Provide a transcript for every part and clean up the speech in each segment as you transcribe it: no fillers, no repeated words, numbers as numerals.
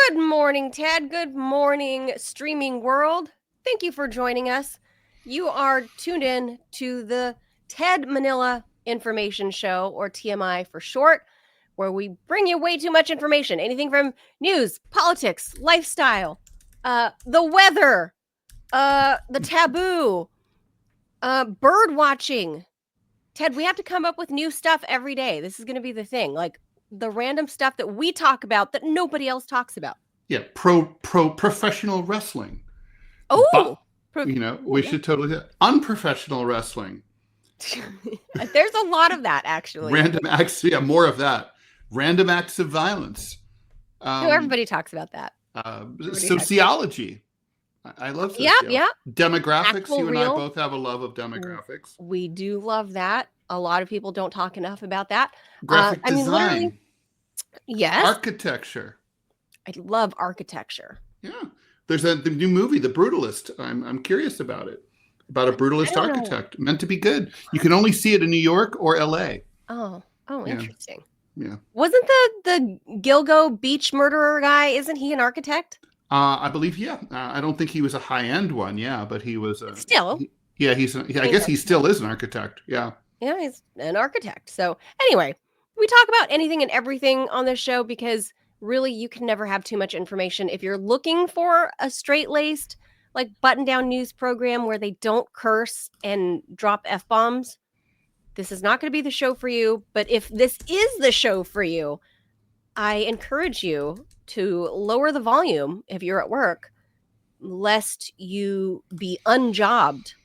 Good morning, Ted. Good morning, streaming world. Thank you for joining us. You are tuned in to the Ted Manila Information Show, or TMI for short, where we bring you way too much information. Anything from news, politics, lifestyle, the weather, the taboo, bird watching. Ted, we have to come up with new stuff every day. This is going to be the thing. Like the random stuff that we talk about that nobody else talks about. Yeah, professional wrestling. Oh, we should totally do unprofessional wrestling. There's a lot of that, actually. Random acts, more of that. Random acts of violence. Everybody talks about that. Sociology. I love sociology. Yeah. Demographics. Actual you and real. I both have a love of demographics. We do love that. A lot of people don't talk enough about that. Graphic design. Literally, yes. Architecture. I love architecture. Yeah. There's the new movie, The Brutalist. I'm curious about it. About a brutalist architect. Meant to be good. You can only see it in New York or LA. Oh, yeah. Interesting. Yeah. Wasn't the Gilgo beach murderer guy, isn't he an architect? I believe, yeah. I don't think he was a high-end one, but he was still. I guess he still is an architect. Yeah. Yeah, he's an architect. So anyway, we talk about anything and everything on this show because really you can never have too much information. If you're looking for a straight-laced, like button-down news program where they don't curse and drop F-bombs, this is not going to be the show for you. But if this is the show for you, I encourage you to lower the volume if you're at work, lest you be unjobbed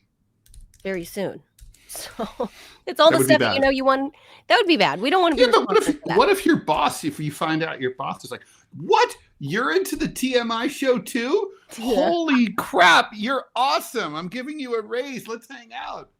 very soon. So it's all the stuff that you want. That would be bad. We don't want to be responsible for that. What if your boss, if you find out your boss is like, what? You're into the TMI show too? Yeah. Holy crap. You're awesome. I'm giving you a raise. Let's hang out.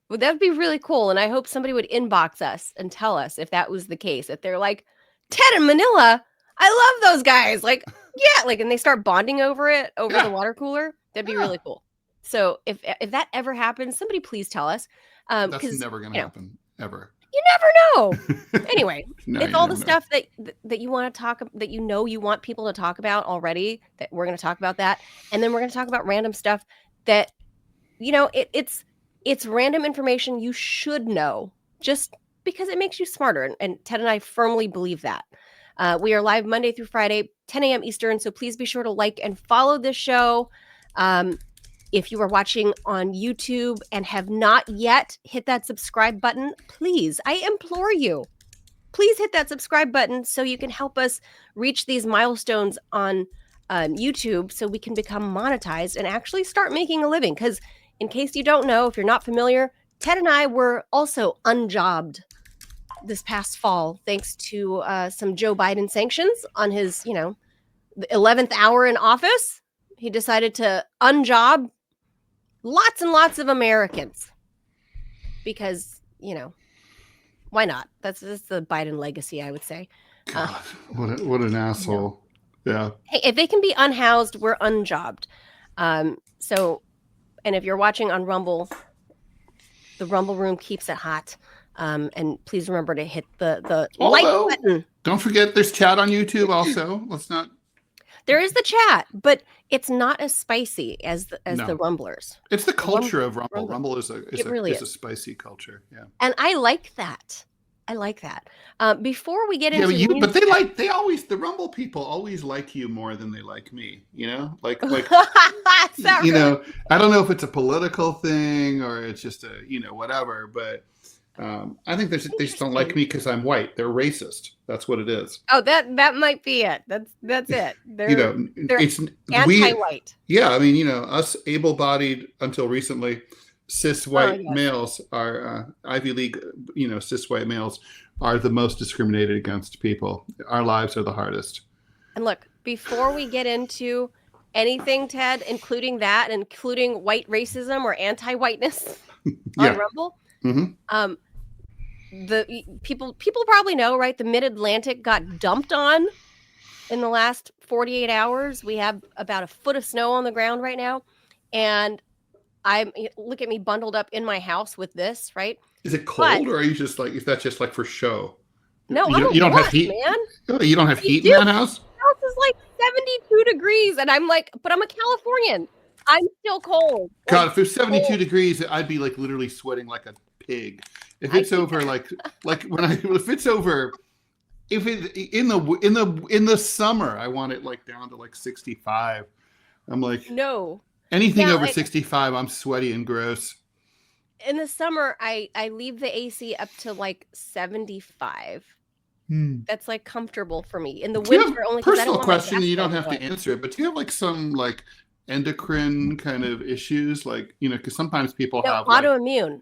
Well, that would be really cool. And I hope somebody would inbox us and tell us if that was the case. If they're like, Ted and Manila, I love those guys. Like, yeah, like, and they start bonding over the water cooler. That'd be really cool. So if that ever happens, somebody please tell us. That's never going to happen, ever. You never know. Anyway, it's all the stuff that you want to talk, that you want people to talk about already, that we're going to talk about that. And then we're going to talk about random stuff that, it's random information you should know just because it makes you smarter. And Ted and I firmly believe that. We are live Monday through Friday, 10 a.m. Eastern. So please be sure to like and follow this show. If you are watching on YouTube and have not yet hit that subscribe button, please, I implore you, please hit that subscribe button so you can help us reach these milestones on YouTube so we can become monetized and actually start making a living. Because in case you don't know, if you're not familiar, Ted and I were also unjobbed this past fall, thanks to some Joe Biden sanctions on his, the 11th hour in office. He decided to unjob lots and lots of Americans because, why not? That's the Biden legacy, I would say. God, what an asshole. Yeah. Hey, if they can be unhoused, we're unjobbed. And if you're watching on Rumble, the Rumble room keeps it hot. And please remember to hit the like button. Don't forget there's chat on YouTube also. Let's not. There is the chat, but it's not as spicy as the Rumblers. It's the culture of Rumble. Rumble is a spicy culture. Yeah. And I like that. Before we get into the Rumble people always like you more than they like me, like I don't know if it's a political thing or it's just a, whatever, but I think they just don't like me because I'm white. They're racist. That's what it is. Oh, that might be it. That's it. They're it's anti-white. Us able-bodied until recently, cis white males are Ivy League, cis white males are the most discriminated against people. Our lives are the hardest. And look, before we get into anything, Ted, including white racism or anti-whiteness on Rumble, mm-hmm. The people probably know, right? The Mid-Atlantic got dumped on in the last 48 hours. We have about a foot of snow on the ground right now, and look at me bundled up in my house with this, right? Is it cold, or are you just is that just for show? No, you don't have heat, man. You don't have heat in that house? The house is like 72 degrees. And I'm like, but I'm a Californian. I'm still cold. God, if it's 72 degrees, I'd be like literally sweating like a pig. If it's over if it in the summer, I want it like down to like 65. I'm like, no. Anything over 65, I'm sweaty and gross. In the summer, I leave the AC up to like 75. That's like comfortable for me. In the winter, only personal question, you don't have to answer it, but do you have like some like endocrine kind of issues, like, you know, because sometimes people have autoimmune.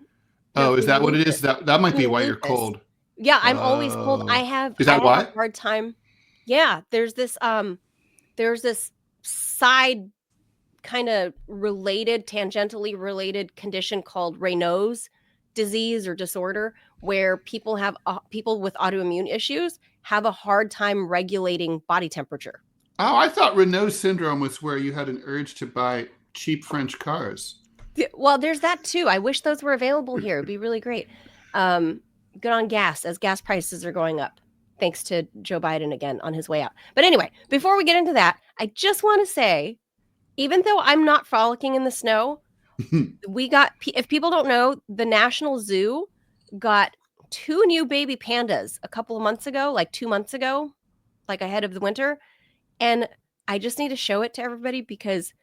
Is that what it is? That might be why you're cold. Yeah, I'm always cold. Is that why? A hard time. Yeah, there's this side kind of tangentially related condition called Raynaud's disease or disorder, where people with autoimmune issues have a hard time regulating body temperature. Oh, I thought Raynaud's syndrome was where you had an urge to buy cheap French cars. Well, there's that too. I wish those were available here. It'd be really great. Good on gas, as gas prices are going up, thanks to Joe Biden again on his way out. But anyway, before we get into that, I just want to say, even though I'm not frolicking in the snow, if people don't know, the National Zoo got 2 new baby pandas a couple of months ago, like 2 months ago, like ahead of the winter. And I just need to show it to everybody because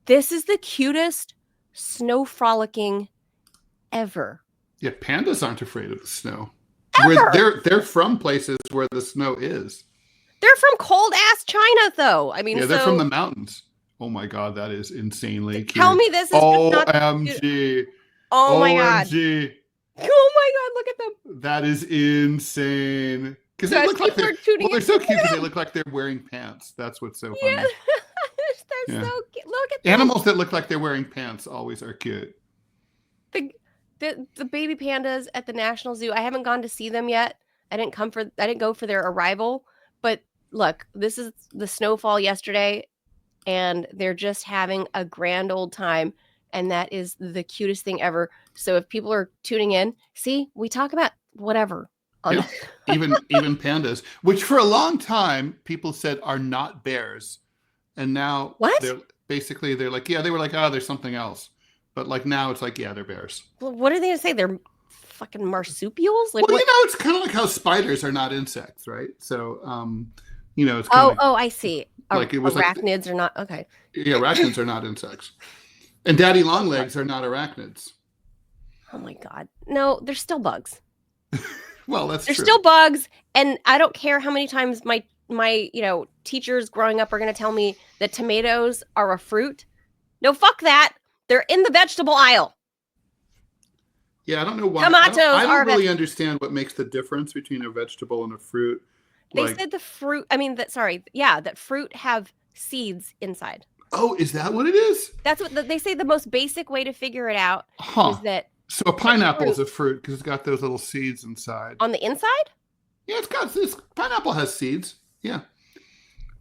this is the cutest snow frolicking ever. Yeah, pandas aren't afraid of the snow. Ever. They're from places where the snow is. They're from cold ass China, though. I mean, they're from the mountains. Oh my God, that is insanely cute. Tell me this is OMG. Oh my God. OMG. Oh my God, look at them. That is insane. Because they look like they're so cute because they look like they're wearing pants. That's what's so funny. Yeah. They're so cute. Look at them. Animals that look like they're wearing pants always are cute. The baby pandas at the National Zoo. I haven't gone to see them yet. I didn't go for their arrival. But look, this is the snowfall yesterday, and they're just having a grand old time. And that is the cutest thing ever. So if people are tuning in, see, we talk about whatever. Even pandas, which for a long time people said are not bears. And now they're like, yeah, they were like, oh, there's something else. But like now it's like, yeah, they're bears. Well, what are they gonna say? They're fucking marsupials? Like, well, it's kind of like how spiders are not insects, right? So, it's kind of I see. Like it was arachnids are not okay. Yeah, arachnids are not insects, and daddy long legs are not arachnids. Oh my God, no, they're still bugs. Well, they're still bugs, and I don't care how many times my teachers growing up are going to tell me that tomatoes are a fruit. No, fuck that. They're in the vegetable aisle. Yeah, I don't know why. Tomatoes I don't really understand what makes the difference between a vegetable and a fruit. They said the fruit. I mean, that fruit have seeds inside. Oh, is that what it is? That's what they say. The most basic way to figure it out is that. So a pineapple is a fruit because it's got those little seeds inside. On the inside? Yeah, it's got this. Pineapple has seeds. Yeah.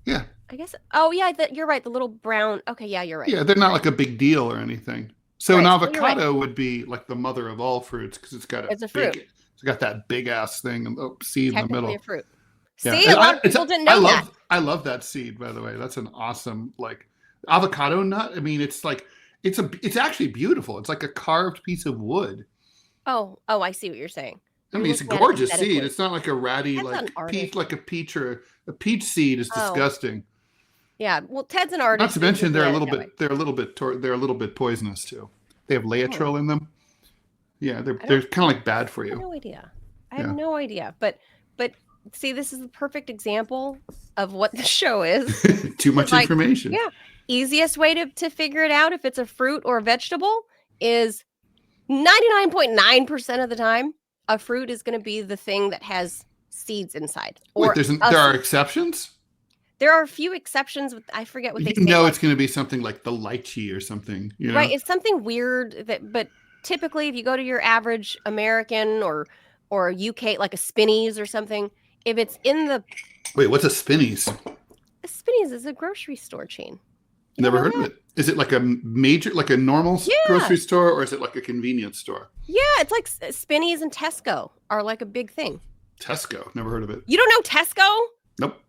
Yeah. I guess. Oh, yeah. You're right. The little brown. Okay. Yeah, you're right. Yeah, they're not like a big deal or anything. So an avocado would be like the mother of all fruits because it's got it's got that big ass thing and seed in the middle. A fruit. Yeah. See, a lot of people didn't know that. I love that seed, by the way. That's an awesome avocado nut. I mean, it's actually beautiful. It's like a carved piece of wood. Oh, I see what you're saying. I mean, it's a gorgeous seed. It's not like a ratty peach, like a peach or a peach seed is disgusting. Yeah, well, Ted's an artist. Not to mention they're a little bit poisonous too. They have laetrile in them. Yeah, they're kind of like bad for you. I have no idea. But see, this is the perfect example of what the show is. Too much information. Yeah. Easiest way to figure it out if it's a fruit or a vegetable is 99.9% of the time a fruit is going to be the thing that has seeds inside. Wait, there are exceptions? There are a few exceptions. I forget what they say. It's going to be something like the lychee or something. You know? Right. It's something weird but typically if you go to your average American or UK, like a Spinneys or something, if it's in the... Wait, what's a Spinneys? A Spinneys is a grocery store chain. Never heard of it. Is it like a normal grocery store or is it like a convenience store? Yeah, it's like Spinneys and Tesco are like a big thing. Tesco, never heard of it. You don't know Tesco? Nope.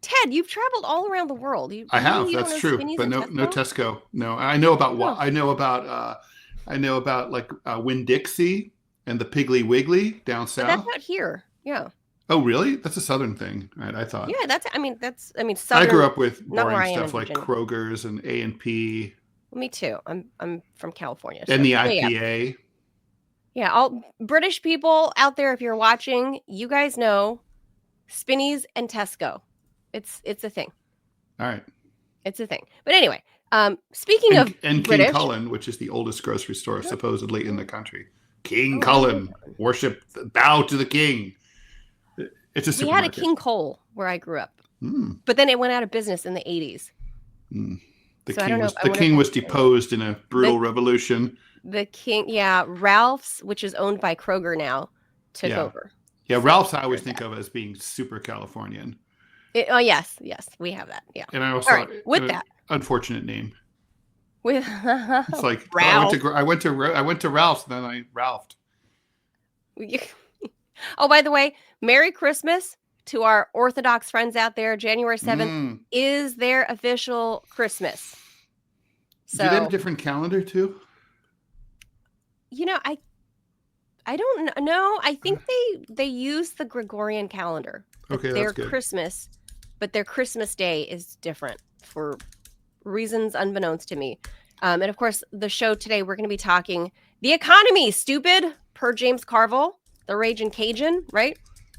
Ted, you've traveled all around the world. I You mean have. you don't That's know true. Spinneys But and no Tesco? Tesco. No, I know about Oh, I know about like Winn-Dixie and the Piggly Wiggly down but that's south. out here. Yeah. Oh, really? That's a southern thing, right? I thought. Yeah, that's I grew southern, up with not where boring I am in stuff like Virginia. Kroger's and A&P Me too. I'm from California, and so the yeah. IPA. Yeah, all British people out there, if you're watching, you guys know Spinneys and Tesco. It's a thing. All right. It's a thing. But anyway, speaking of And King British, Cullen, which is the oldest grocery store supposedly in the country. King Oh, I didn't know Cullen, worship, bow to the king. It's a we had a supermarket. King Cole where I grew up, Mm, but then it went out of business in the 80s. mm. The So I don't king know was if deposed in a brutal revolution. the king, yeah, Ralph's, which is owned by Kroger now, took Yeah. over. Yeah, So Ralph's I always think of as being super Californian. Oh yes, we have that. Yeah. And I also All right, with that, unfortunate name. with It's like Ralph. I went to Ralph's and then I Ralphed. Oh, by the way, Merry Christmas to our Orthodox friends out there. January 7th is their official Christmas. So, do they have a different calendar too? You know, I don't know. I think they use the Gregorian calendar. Okay, their that's good. Christmas, but their Christmas day is different for reasons unbeknownst to me. And of course, the show today, we're going to be talking the economy, stupid, per James Carville, the Raging Cajun, right?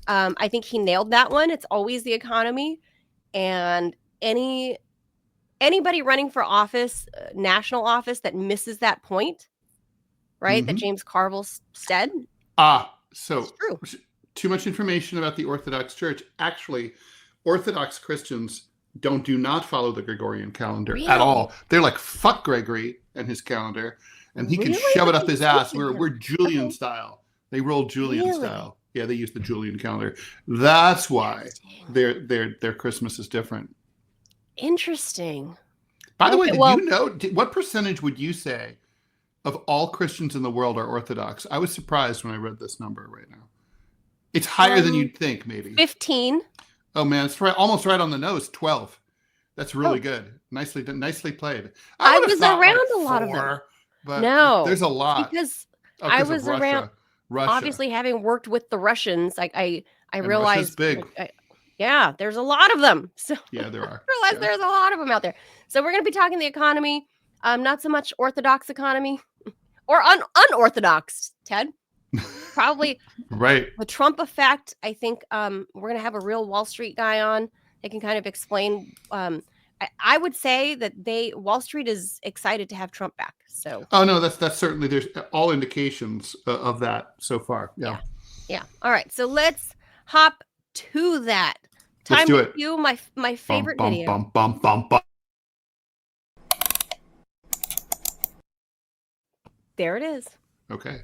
I think he nailed that one. It's always the economy. And anybody running for office, national office, that misses that point, right? That James Carville said. So too much information about the Orthodox Church. Actually, Orthodox Christians do not follow the Gregorian calendar at all. They're like, fuck Gregory and his calendar, and he can shove it up his ass. We're Julian style. They roll Julian style. Yeah, they use the Julian calendar. That's why their Christmas is different. Interesting. By the way, what percentage would you say of all Christians in the world are Orthodox? I was surprised when I read this number right now. It's higher than you'd think, maybe. 15. Oh man, it's almost right on the nose. 12. That's really good. Nicely played. I was around a lot of them. But no, there's a lot because I was around. Russia. Obviously, having worked with the Russians, I realized. Russia's big. There's a lot of them. So yeah, there are. I realized there's a lot of them out there. So we're going to be talking the economy. Not so much Orthodox economy or unorthodox, Ted. Probably right. The Trump effect. I think we're going to have a real Wall Street guy on. They can kind of explain. I would say that Wall Street is excited to have Trump back. So. Oh no, that's certainly, there's all indications of that so far. Yeah. All right, so let's hop to that. Time let's do to cue my favorite video. There it is. Okay.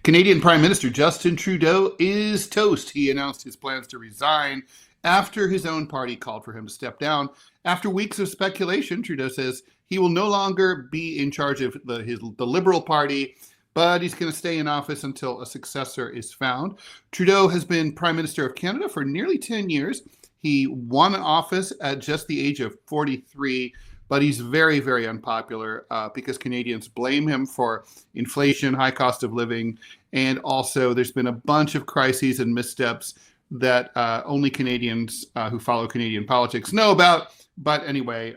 Canadian Prime Minister Justin Trudeau is toast. He announced his plans to resign after his own party called for him to step down. After weeks of speculation, Trudeau says he will no longer be in charge of the Liberal Party, but he's going to stay in office until a successor is found. Trudeau has been Prime Minister of Canada for nearly 10 years. He won office at just the age of 43, but he's very, very unpopular because Canadians blame him for inflation, high cost of living, and also there's been a bunch of crises and missteps that only Canadians who follow Canadian politics know about. But anyway,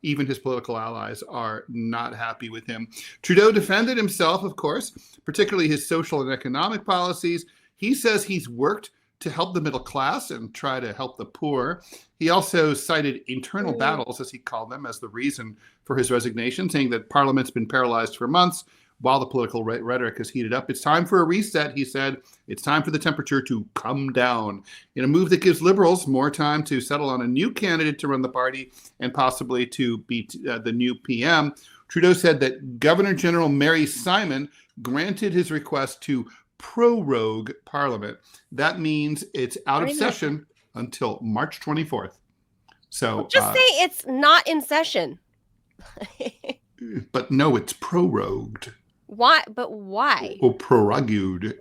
even his political allies are not happy with him. Trudeau defended himself, of course, particularly his social and economic policies. He says he's worked to help the middle class and try to help the poor. He also cited internal battles, as he called them, as the reason for his resignation, saying that Parliament's been paralyzed for months while the political rhetoric has heated up. It's time for a reset, he said. It's time for the temperature to come down. In a move that gives Liberals more time to settle on a new candidate to run the party and possibly to be the new PM, Trudeau said that Governor General Mary Simon granted his request to prorogue Parliament. That means it's out of session until March 24th. So just say it's not in session. But no, it's prorogued. Why? But why? Or prorogued.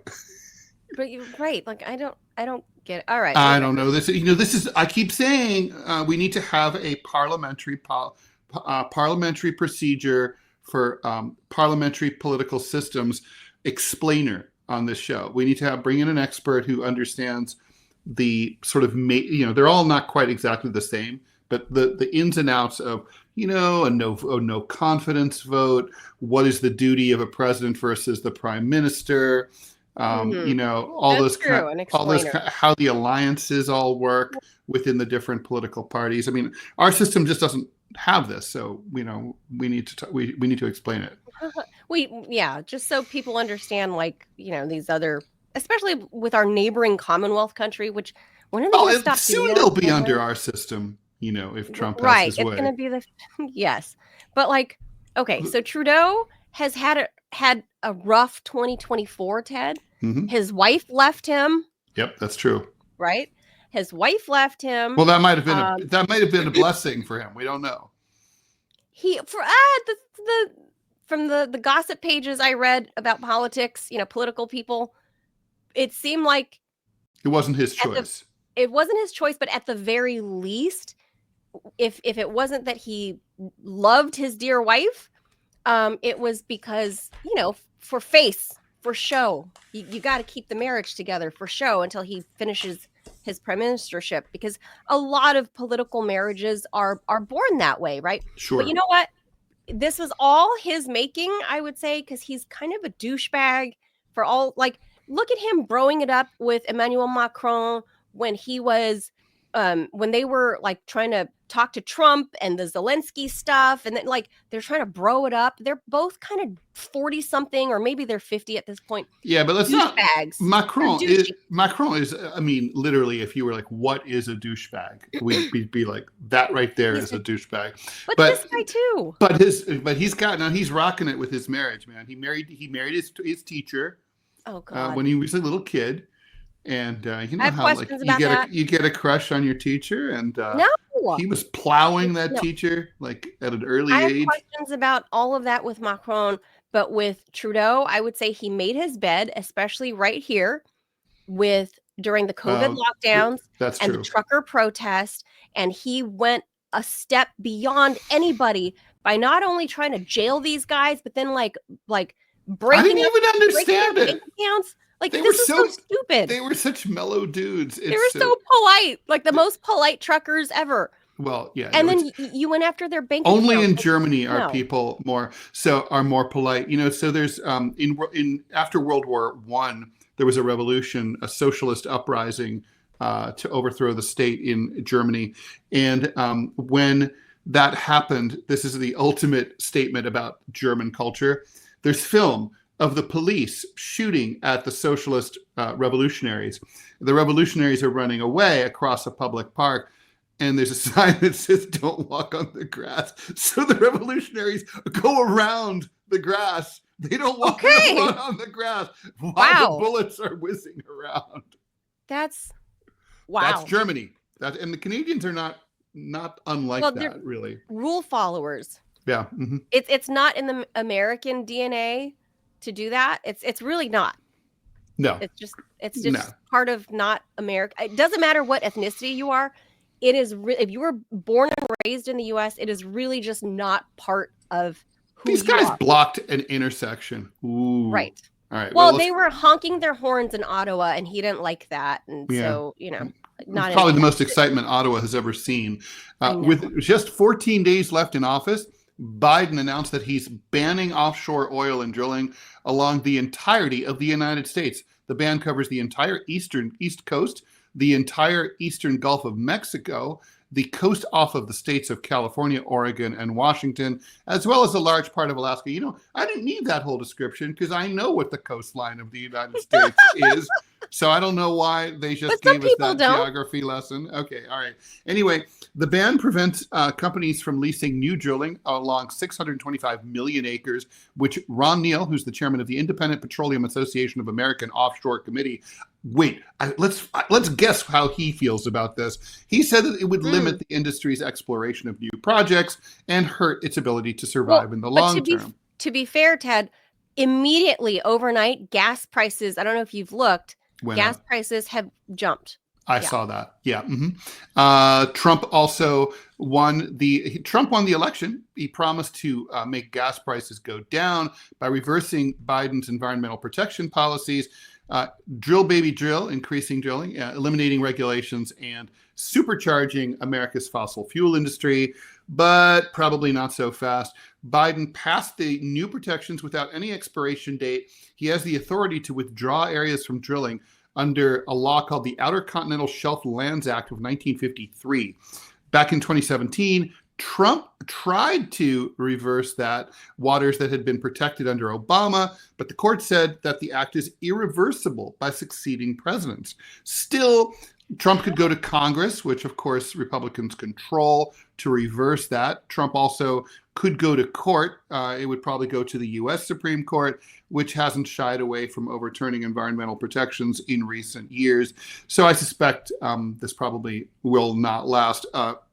But you're right. Like I don't get it. All right. I Anyway. don't know this. This is. I keep saying we need to have a parliamentary procedure for parliamentary political systems explainer on this show. We need to bring in an expert who understands the sort of they're all not quite exactly the same, but the ins and outs of a no confidence vote. What is the duty of a president versus the prime minister? All That's those true. An explainer. how the alliances all work within the different political parties. I mean, our system just doesn't have this, so we need to explain it. Just so people understand, like these other, especially with our neighboring Commonwealth country, which when are they going to stop doing soon that? they'll be under our system, if Trump has his way. It's going to be the yes, but like okay, so Trudeau has had a rough 2024, Ted. Mm-hmm. His wife left him. Yep, that's true. Right? His wife left him. Well, that might have been a blessing for him. We don't know. From the gossip pages I read about politics, political people, it seemed like it wasn't his choice. It wasn't his choice, but at the very least, if it wasn't that he loved his dear wife, it was because for show. You got to keep the marriage together for show until he finishes his prime ministership, because a lot of political marriages are born that way, right? Sure. But you know what? This was all his making, I would say, because he's kind of a douchebag for all. Like, look at him broing it up with Emmanuel Macron when he was when they were like trying to talk to Trump and the Zelensky stuff, and then like they're trying to bro it up. They're both kind of 40 something, or maybe they're 50 at this point. Yeah, but let's not. Macron is. I mean, literally, if you were like, "What is a douchebag?" We'd be like, "That right there is a douchebag." But this guy too. But he's rocking it with his marriage, man. He married his teacher. Oh God. When he was a little kid. And how like you get a crush on your teacher, and no, he was plowing that teacher like at an early age. I have questions about all of that with Macron, but with Trudeau, I would say he made his bed, especially right here during the COVID lockdowns and the trucker protest, and he went a step beyond anybody by not only trying to jail these guys, but then like breaking. I didn't even understand it. Accounts. Like, this is so stupid. They were such mellow dudes. They were so polite, like the most polite truckers ever. Well, yeah. And then you went after their bank only account. In Germany are people more polite. So there's after World War I, there was a revolution, a socialist uprising to overthrow the state in Germany. And when that happened, this is the ultimate statement about German culture. There's film of the police shooting at the socialist revolutionaries. The revolutionaries are running away across a public park, and there's a sign that says, "Don't walk on the grass." So the revolutionaries go around the grass. They don't walk on the grass while the bullets are whizzing around. That's Germany. And the Canadians are not unlike that, really. Rule followers. Yeah. Mm-hmm. It's not in the American DNA to do that. It's really not. No. It's just part of not America. It doesn't matter what ethnicity you are. It is if you were born and raised in the US, it is really just not part of who these guys blocked an intersection. Ooh. Right. All right. Well, they were honking their horns in Ottawa, and he didn't like that, and so not probably the most excitement Ottawa has ever seen. With just 14 days left in office, Biden announced that he's banning offshore oil and drilling along the entirety of the United States. The ban covers the entire East Coast, the entire eastern Gulf of Mexico, the coast off of the states of California, Oregon, and Washington, as well as a large part of Alaska. I didn't need that whole description because I know what the coastline of the United States is. So I don't know why they just gave us that geography lesson. Okay, all right. Anyway, the ban prevents companies from leasing new drilling along 625 million acres, which Ron Neal, who's the chairman of the Independent Petroleum Association of American Offshore Committee, let's guess how he feels about this. He said that it would limit the industry's exploration of new projects and hurt its ability to survive in the long term. To be fair, Ted, immediately overnight, gas prices, I don't know if you've looked, went Gas up. prices have jumped. I saw that. Yeah. Trump also won the election. He promised to make gas prices go down by reversing Biden's environmental protection policies, drill baby drill, increasing drilling, eliminating regulations, and supercharging America's fossil fuel industry, but probably not so fast. Biden passed the new protections without any expiration date. He has the authority to withdraw areas from drilling under a law called the Outer Continental Shelf Lands Act of 1953. Back in 2017, Trump tried to reverse that, waters that had been protected under Obama, but the court said that the act is irreversible by succeeding presidents. Still, Trump could go to Congress, which of course Republicans control, to reverse that. Trump also could go to court. It would probably go to the U.S. Supreme Court, which hasn't shied away from overturning environmental protections in recent years. So I suspect this probably will not last.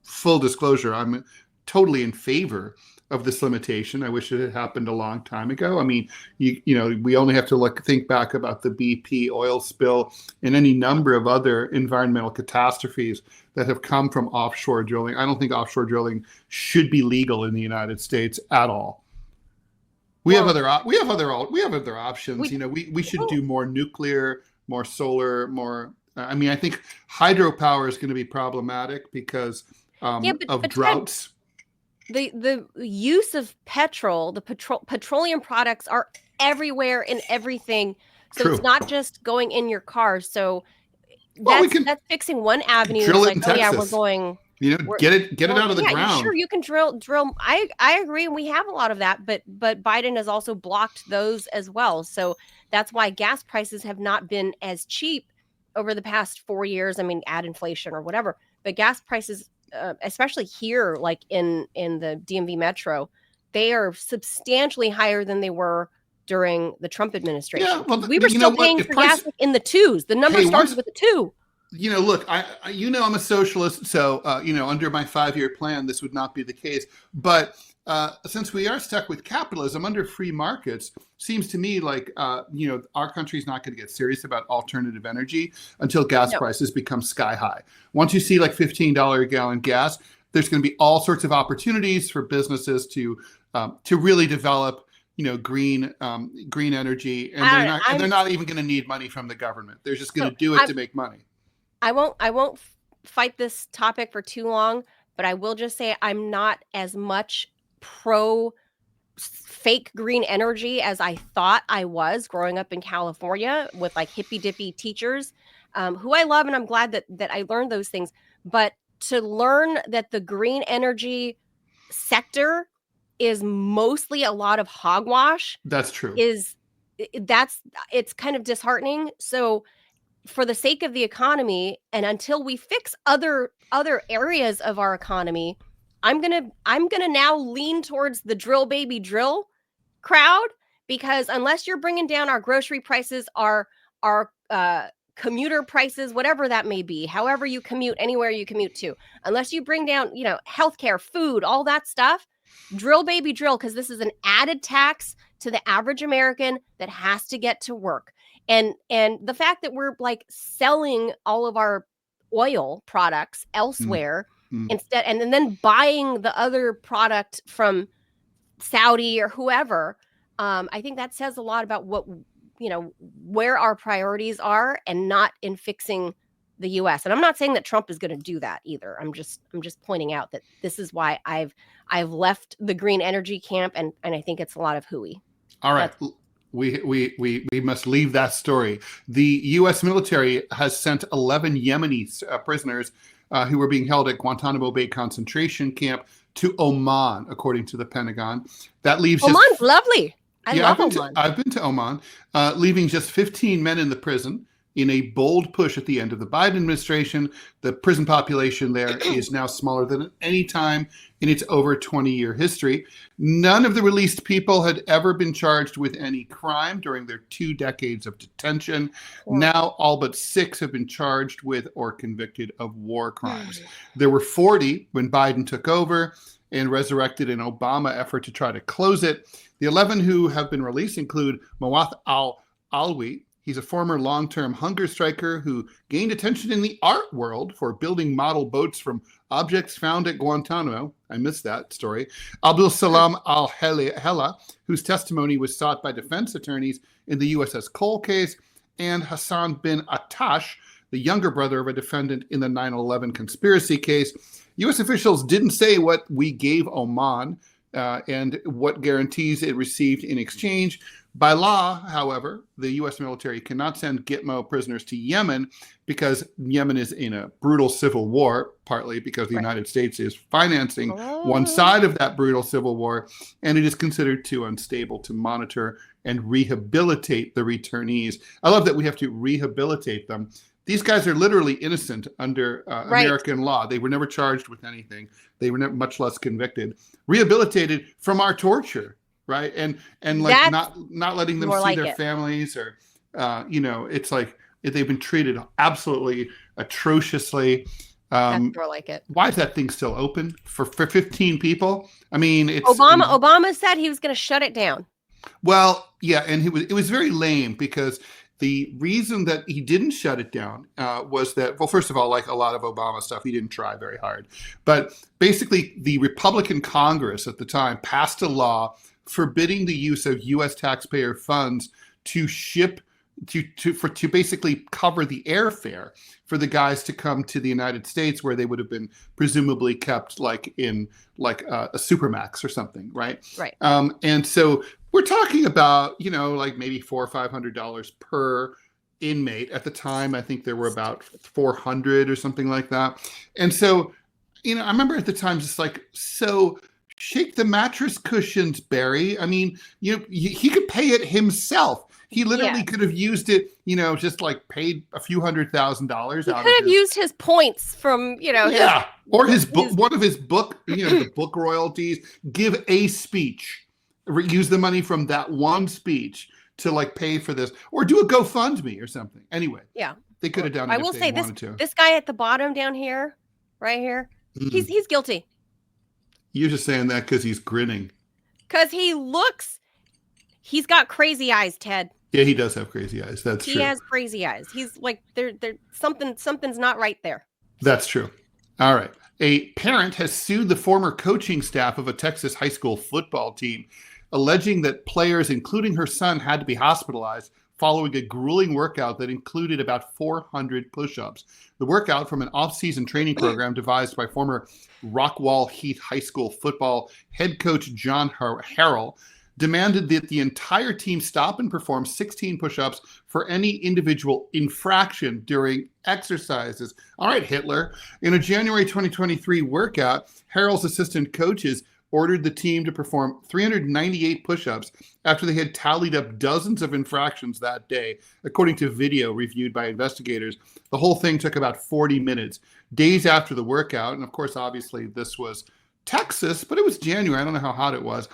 Full disclosure, I'm totally in favor of this limitation. I wish it had happened a long time ago. I mean, you know, we only have to think back about the BP oil spill and any number of other environmental catastrophes that have come from offshore drilling. I don't think offshore drilling should be legal in the United States at all. We have other options. You know, we should do more nuclear, more solar, more. I mean, I think hydropower is going to be problematic because of droughts. The use of petroleum products are everywhere in everything. So True. It's not just going in your car. So that's fixing one avenue. Drill it's it in like, Texas. Oh yeah, we're going. You know, get it out of the ground. Sure, you can drill. I agree, and we have a lot of that, but Biden has also blocked those as well. So that's why gas prices have not been as cheap over the past 4 years. I mean, add inflation or whatever, but gas prices, especially here, like in the DMV metro, they are substantially higher than they were during the Trump administration. Yeah, well, we were still paying for gas in the twos. The number started with a 2. You know, look, I'm a socialist, so, under my 5-year plan, this would not be the case. But since we are stuck with capitalism under free markets, seems to me like, our country's not going to get serious about alternative energy until gas prices become sky high. Once you see like $15 a gallon gas, there's going to be all sorts of opportunities for businesses to really develop, green energy, and they're not even going to need money from the government. They're just going to do it to make money. I won't fight this topic for too long, but I will just say I'm not as much pro fake green energy as I thought I was growing up in California with like hippy dippy teachers, who I love, and I'm glad that I learned those things. But to learn that the green energy sector is mostly a lot of hogwash. That's true. It's kind of disheartening. So for the sake of the economy, and until we fix other areas of our economy, I'm gonna now lean towards the drill baby drill crowd, because unless you're bringing down our grocery prices, our commuter prices, whatever that may be, however you commute, anywhere you commute to, unless you bring down, healthcare, food, all that stuff, drill baby drill, because this is an added tax to the average American that has to get to work. And the fact that we're like selling all of our oil products elsewhere instead, and then buying the other product from Saudi or whoever, I think that says a lot about what, where our priorities are, and not in fixing the U.S. And I'm not saying that Trump is going to do that either. I'm just pointing out that this is why I've left the green energy camp, and I think it's a lot of hooey. All right. We must leave that story. The U.S. military has sent 11 Yemeni prisoners who were being held at Guantanamo Bay concentration camp to Oman, according to the Pentagon. That leaves Oman's lovely. I love Oman. I've been to Oman, leaving just 15 men in the prison. In a bold push at the end of the Biden administration, the prison population there is now smaller than at any time in its over 20-year history. None of the released people had ever been charged with any crime during their 2 decades of detention. Wow. Now, all but 6 have been charged with or convicted of war crimes. There were 40 when Biden took over and resurrected an Obama effort to try to close it. The 11 who have been released include Mawaf al-Alwi. He's a former long-term hunger striker who gained attention in the art world for building model boats from objects found at Guantanamo. I missed that story. Abdul Salam al-Hela, whose testimony was sought by defense attorneys in the USS Cole case, and Hassan bin Attash, the younger brother of a defendant in the 9/11 conspiracy case. U.S. officials didn't say what we gave Oman and what guarantees it received in exchange. By law, however, the U.S. military cannot send Gitmo prisoners to Yemen because Yemen is in a brutal civil war, partly because the United States is financing one side of that brutal civil war, and it is considered too unstable to monitor and rehabilitate the returnees. I love that we have to rehabilitate them. These guys are literally innocent under American law. They were never charged with anything. They were never, much less convicted. Rehabilitated from our torture. Right. And like not letting them see their families or, it's like they've been treated absolutely atrociously. That's more like it. Why is that thing still open for 15 people? I mean, it's Obama said he was going to shut it down. Well, yeah. And it was very lame because the reason that he didn't shut it down was that, well, first of all, like a lot of Obama stuff, he didn't try very hard. But basically, the Republican Congress at the time passed a law forbidding the use of U.S. taxpayer funds to ship to basically cover the airfare for the guys to come to the United States, where they would have been presumably kept like in like a Supermax or something, right? Right. And so we're talking about like maybe $400 or $500 per inmate. At the time, I think there were about 400 or something like that. And so I remember at the time just like so. Shake the mattress cushions, Barry. I mean, he could pay it himself. He literally could have used it, just like paid a few $100,000. He could have used his points from, or his book, one of his book, the book royalties. Give a speech, use the money from that one speech to like pay for this, or do a GoFundMe or something. Anyway, they could have done it. I will say this guy at the bottom down here, right here, he's guilty. You're just saying that because he's grinning. Because he's got crazy eyes, Ted. Yeah, he does have crazy eyes. That's true. He has crazy eyes. He's like, something's not right there. That's true. All right. A parent has sued the former coaching staff of a Texas high school football team, alleging that players, including her son, had to be hospitalized following a grueling workout that included about 400 push-ups. The workout from an off-season training program devised by former Rockwall Heath High School football head coach John Harrell demanded that the entire team stop and perform 16 push-ups for any individual infraction during exercises. All right, Hitler. In a January 2023 workout, Harrell's assistant coaches ordered the team to perform 398 push-ups after they had tallied up dozens of infractions that day, according to video reviewed by investigators. The whole thing took about 40 minutes. Days after the workout, and of course, obviously, this was Texas, but it was January. I don't know how hot it was.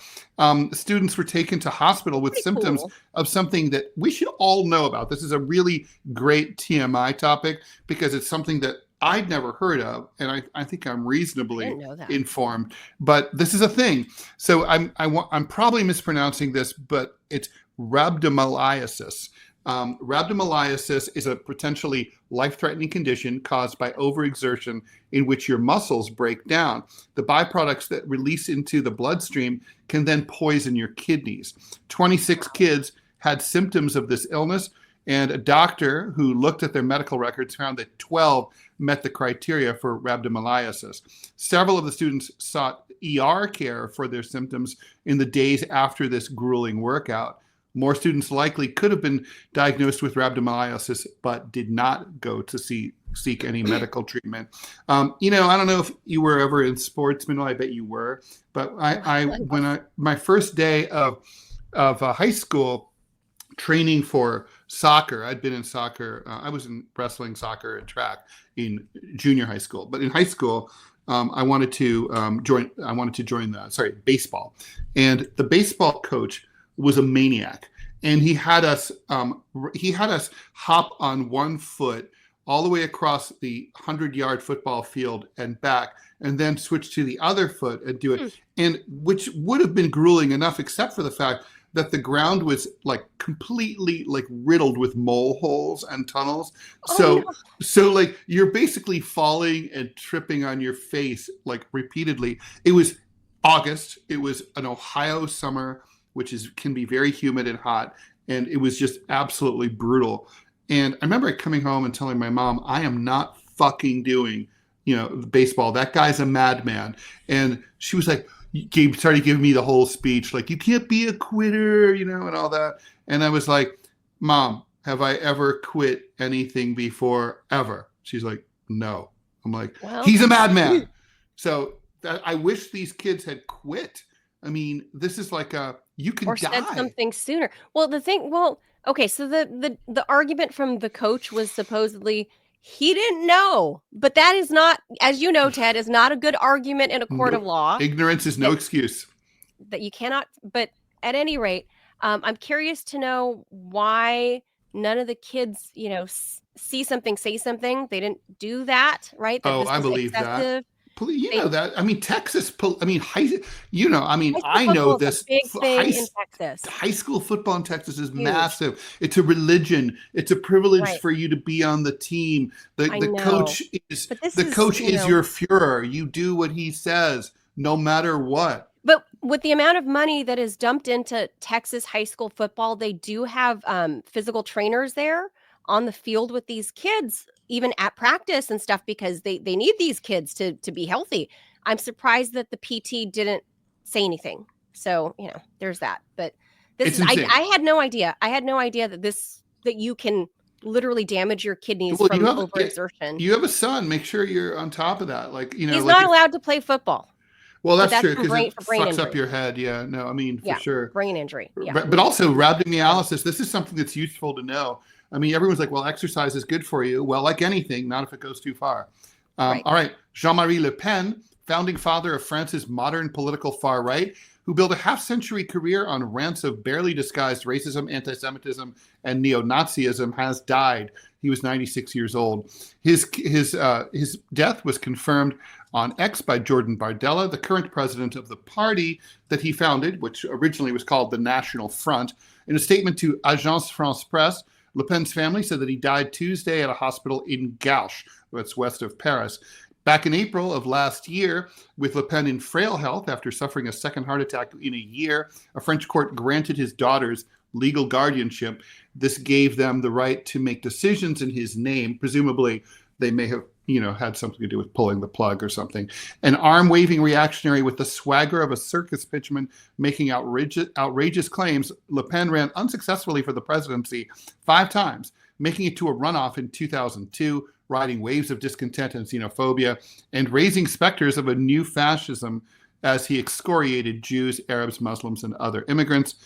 Students were taken to hospital with symptoms of something that we should all know about. This is a really great TMI topic because it's something that I'd never heard of, and I think I'm reasonably informed. But this is a thing. So I'm probably mispronouncing this, but it's rhabdomyolysis. Rhabdomyolysis is a potentially life-threatening condition caused by overexertion in which your muscles break down. The byproducts that release into the bloodstream can then poison your kidneys. 26 kids had symptoms of this illness, and a doctor who looked at their medical records found that 12 met the criteria for rhabdomyolysis. Several of the students sought ER care for their symptoms in the days after this grueling workout. More students likely could have been diagnosed with rhabdomyolysis, but did not go to seek any medical treatment. I don't know if you were ever in sports, Manila. I bet you were. But my first day of high school training for soccer, I'd been in soccer. I was in wrestling, soccer, and track in junior high school. But in high school, I wanted to join baseball, and the baseball coach was a maniac, and he had us hop on one foot all the way across the 100-yard football field and back, and then switch to the other foot and do it, and which would have been grueling enough, except for the fact that the ground was like completely like riddled with mole holes and tunnels. Oh, no. So like you're basically falling and tripping on your face like repeatedly. It was August. It was an Ohio summer, which can be very humid and hot, and it was just absolutely brutal. And I remember coming home and telling my mom, I am not fucking doing, baseball. That guy's a madman. And she was like, started giving me the whole speech, like, you can't be a quitter, and all that. And I was like, Mom, have I ever quit anything before? Ever? She's like, no. I'm like, well, he's a madman. So I wish these kids had quit. I mean, this is like you can or die. said something sooner. Well, okay, so the argument from the coach was supposedly he didn't know, but that is not, as you know, Ted, is not a good argument in a court of law. Ignorance is no excuse. That you cannot, but at any rate, I'm curious to know why none of the kids, see something, say something. They didn't do that, right? I believe excessive. That. That. I mean, Texas. I mean, I know this. Big thing in Texas. High school football in Texas is massive. It's a religion. It's a privilege for you to be on the team. The coach is your Führer. You do what he says, no matter what. But with the amount of money that is dumped into Texas high school football, they do have physical trainers there on the field with these kids, even at practice and stuff, because they need these kids to be healthy. I'm surprised that the PT didn't say anything. So, there's that. But I had no idea. I had no idea that you can literally damage your kidneys from overexertion. You have a son. Make sure you're on top of that. He's not allowed to play football. Well, that's true, because it fucks up your head. Yeah, no, I mean, for sure. Brain injury. Yeah. But also rhabdomyolysis, this is something that's useful to know. I mean, everyone's like, well, exercise is good for you. Well, like anything, not if it goes too far. All right. Jean-Marie Le Pen, founding father of France's modern political far right, who built a half-century career on rants of barely disguised racism, anti-Semitism, and neo-Nazism, has died. He was 96 years old. His death was confirmed on X by Jordan Bardella, the current president of the party that he founded, which originally was called the National Front. In a statement to Agence France-Presse, Le Pen's family said that he died Tuesday at a hospital in Gauche, that's west of Paris. Back in April of last year, with Le Pen in frail health after suffering a second heart attack in a year, a French court granted his daughters legal guardianship. This gave them the right to make decisions in his name. Presumably, they may have had something to do with pulling the plug or something. An arm-waving reactionary with the swagger of a circus pitchman making outrageous claims, Le Pen ran unsuccessfully for the presidency 5 times, making it to a runoff in 2002, riding waves of discontent and xenophobia, and raising specters of a new fascism as he excoriated Jews, Arabs, Muslims, and other immigrants,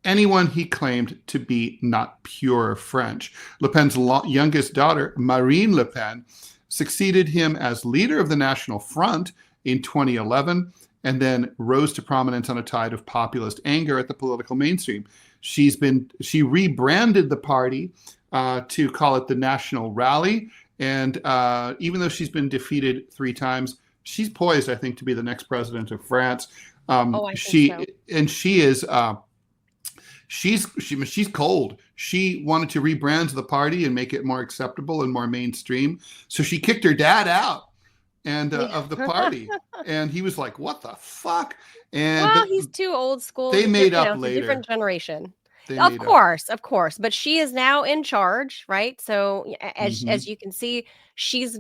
anyone he claimed to be not pure French. Le Pen's youngest daughter, Marine Le Pen, succeeded him as leader of the National Front in 2011, and then rose to prominence on a tide of populist anger at the political mainstream. She rebranded the party to call it the National Rally, and even though she's been defeated 3 times, she's poised, I think, to be the next president of France. I think so. And she is. She's cold. She wanted to rebrand the party and make it more acceptable and more mainstream. So she kicked her dad out of the party, and he was like, "What the fuck?" And he's too old school. They made up later. Different generation. Of course. But she is now in charge, right? So as you can see, she's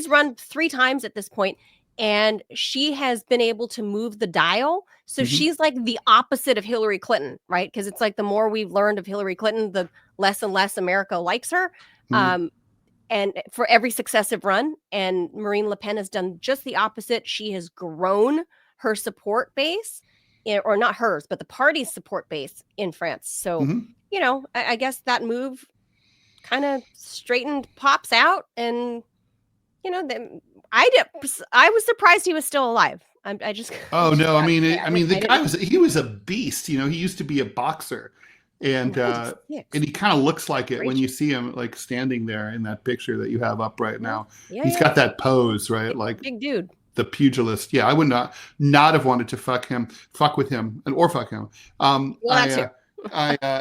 run 3 times at this point, and she has been able to move the dial. So she's like the opposite of Hillary Clinton, right? Because it's like the more we've learned of Hillary Clinton, the less and less America likes her. And for every successive run, and Marine Le Pen has done just the opposite. She has grown her support base, or not hers, but the party's support base in France. So, I guess that move kind of straightened Pops out, and I was surprised he was still alive. I just. Oh no! I mean, the guy was a beast. He used to be a boxer, and he kind of looks like it when you see him like standing there in that picture that you have up right now. Yeah, he's got that pose, right? Like big dude. the pugilist. Yeah, I would not have wanted to fuck with him, or fuck him. Well, that too.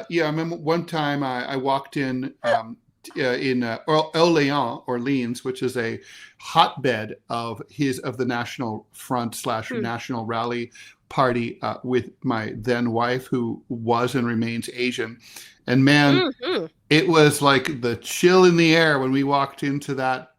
Yeah, I remember one time I walked in Orleans, which is a hotbed of the National Front / National Rally Party, with my then wife, who was and remains Asian. And man, it was like the chill in the air when we walked into that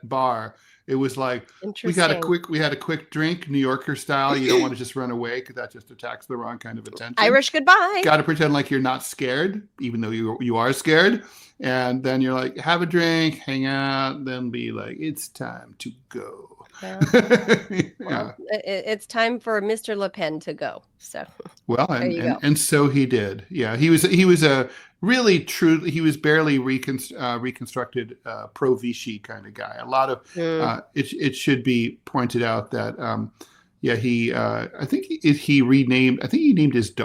bar. It was like we had a quick drink, New Yorker style. You don't want to just run away because that just attacks the wrong kind of attention. Irish goodbye. Got to pretend like you're not scared, even though you are scared. And then you're like, have a drink, hang out, then be like, it's time to go. Well, it's time for Mr. Le Pen to go. So well, and so he did. Yeah, he was a really true. He was barely reconstructed pro Vichy kind of guy. A lot of it should be pointed out that he I think he named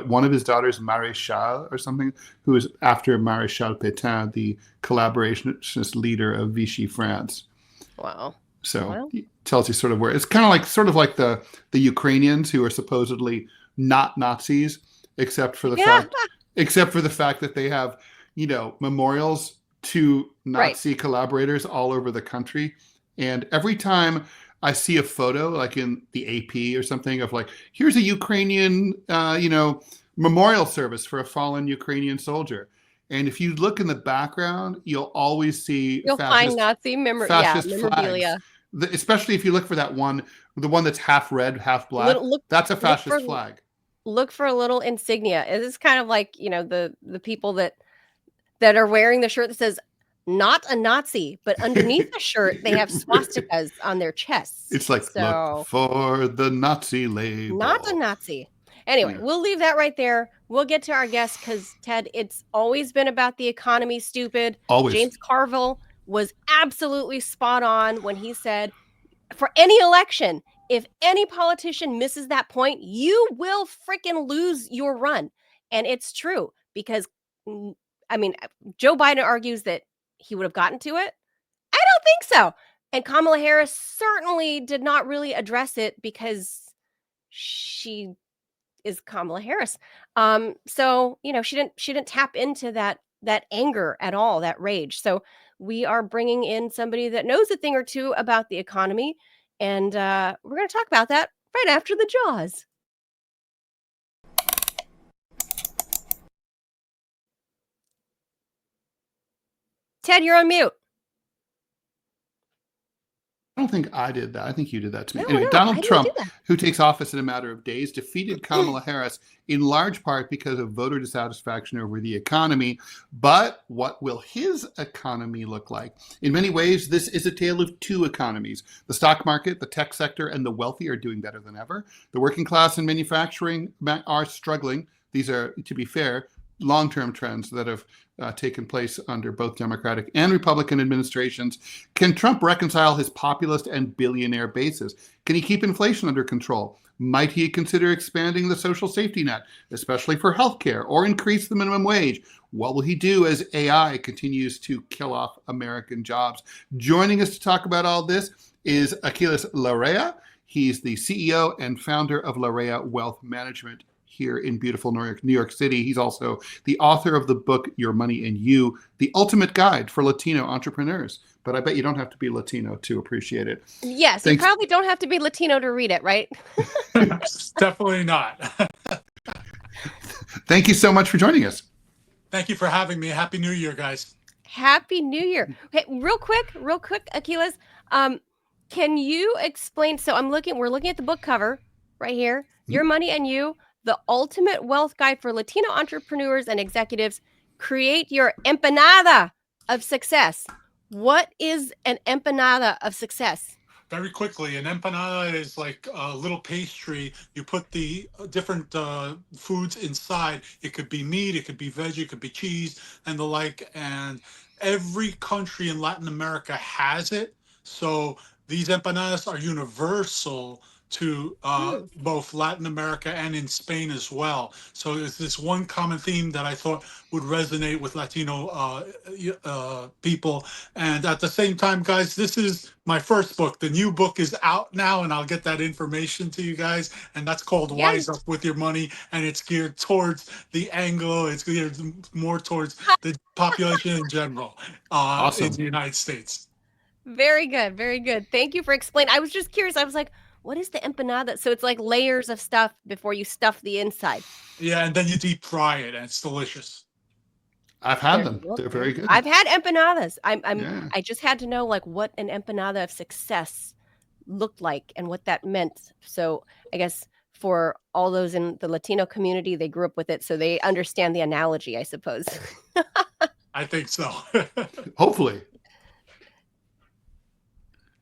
one of his daughters Maréchal or something, who was after Maréchal Pétain, the collaborationist leader of Vichy France. Wow. So it tells you sort of where it's kind of like the Ukrainians, who are supposedly not Nazis, except for the fact that they have, memorials to Nazi collaborators all over the country. And every time I see a photo, like in the AP or something, of like, here's a Ukrainian, memorial service for a fallen Ukrainian soldier. And if you look in the background, you'll always see find Nazi memorabilia. Especially if you look for the one that's half red, half black. That's a fascist flag. Look for a little insignia. It is kind of like, the people that are wearing the shirt that says "not a Nazi," but underneath the shirt they have swastikas on their chests. It's like, look for the Nazi label. Not a Nazi. Anyway, we'll leave that right there. We'll get to our guest because, Ted, it's always been about the economy, stupid. Always. James Carville was absolutely spot on when he said, for any election, if any politician misses that point, you will freaking lose your run. And it's true because, Joe Biden argues that he would have gotten to it. I don't think so. And Kamala Harris certainly did not really address it because she is Kamala Harris. So, she didn't tap into that anger at all, that rage. So we are bringing in somebody that knows a thing or two about the economy. And we're going to talk about that right after the Jaws. Ted, you're on mute. I don't think I did that. I think you did that to me. Anyway, Donald Trump, who takes office in a matter of days, defeated Kamala Harris in large part because of voter dissatisfaction over the economy. But what will his economy look like? In many ways, this is a tale of two economies. The stock market, the tech sector, and the wealthy are doing better than ever. The working class and manufacturing are struggling. These are, to be fair, long-term trends that have taken place under both Democratic and Republican administrations. Can Trump reconcile his populist and billionaire bases? Can he keep inflation under control? Might he consider expanding the social safety net, especially for healthcare, or increase the minimum wage? What will he do as AI continues to kill off American jobs? Joining us to talk about all this is Aquiles Larrea. He's the CEO and founder of Larrea Wealth Management here in beautiful New York City. He's also the author of the book, Your Money and You, the ultimate guide for Latino entrepreneurs. But I bet you don't have to be Latino to appreciate it. Yes, you probably don't have to be Latino to read it, right? Definitely not. Thank you so much for joining us. Thank you for having me. Happy New Year, guys. Happy New Year. Okay, real quick, Aquiles, can you explain? So we're looking at the book cover right here, Your Money and You, the ultimate wealth guide for Latino entrepreneurs and executives. Create your empanada of success. What is an empanada of success? Very quickly, an empanada is like a little pastry. You put the different foods inside. It could be meat, it could be veggie, it could be cheese, and the like. And every country in Latin America has it. So these empanadas are universal to both Latin America and in Spain as well. So it's this one common theme that I thought would resonate with Latino people. And at the same time, guys, this is my first book. The new book is out now, and I'll get that information to you guys. And that's called Wise Up with Your Money. And it's geared towards the Anglo, it's geared more towards the population in general in the United States. Very good. Very good. Thank you for explaining. I was just curious. I was like, what is the empanada? So it's like layers of stuff before you stuff the inside. Yeah, and then you deep fry it, and it's delicious. I've had them. They're very good. I've had empanadas. I just had to know like what an empanada of success looked like and what that meant. So I guess for all those in the Latino community, they grew up with it, so they understand the analogy, I suppose. I think so. Hopefully.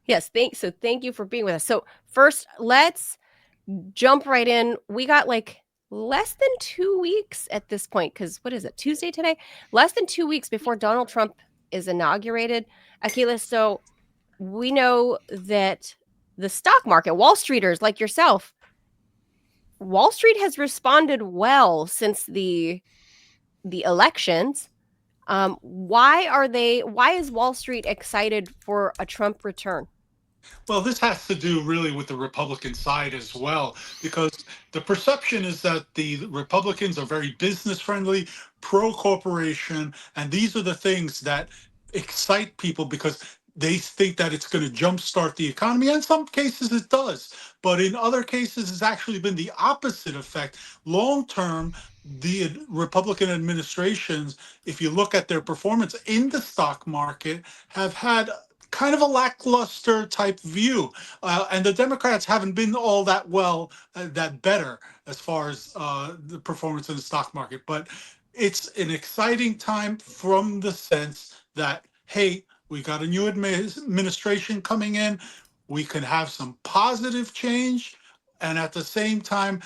Yes, thank you for being with us. So first, let's jump right in. We got like less than 2 weeks at this point, because what is it, Tuesday today? Less than 2 weeks before Donald Trump is inaugurated. Aquiles, so we know that the stock market, Wall Streeters like yourself, Wall Street has responded well since the elections. Why is Wall Street excited for a Trump return? Well, this has to do really with the Republican side as well, because the perception is that the Republicans are very business friendly, pro corporation, and these are the things that excite people because they think that it's going to jumpstart the economy. And in some cases it does, but in other cases it's actually been the opposite effect. Long term, the Republican administrations, if you look at their performance in the stock market, have had kind of a lackluster type view. And the Democrats haven't been all that well, that better as far as the performance in the stock market. But it's an exciting time from the sense that, hey, we got a new administration coming in. We can have some positive change. And at the same time,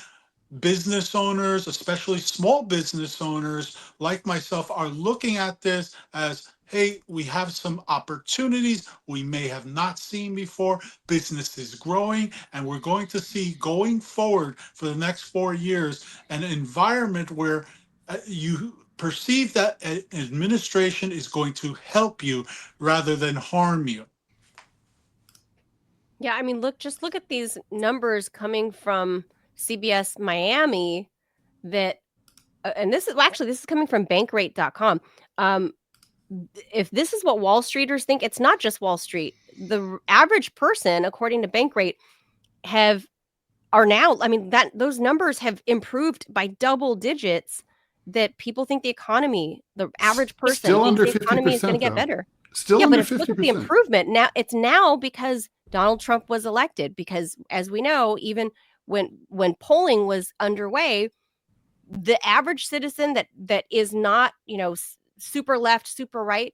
business owners, especially small business owners like myself, are looking at this as, hey, we have some opportunities we may have not seen before. Business is growing, and we're going to see going forward for the next 4 years an environment where you perceive that an administration is going to help you rather than harm you. Yeah, I mean, look at these numbers coming from CBS Miami that, and this is coming from bankrate.com. If this is what Wall Streeters think, it's not just Wall Street. The average person, according to Bankrate, are now, I mean, that those numbers have improved by double digits, that people think the average person still thinks under the economy is going to get though. better. Still yeah, under but if 50%. look at the improvement now because Donald Trump was elected, because as we know, even when polling was underway, the average citizen that is not, super left, super right,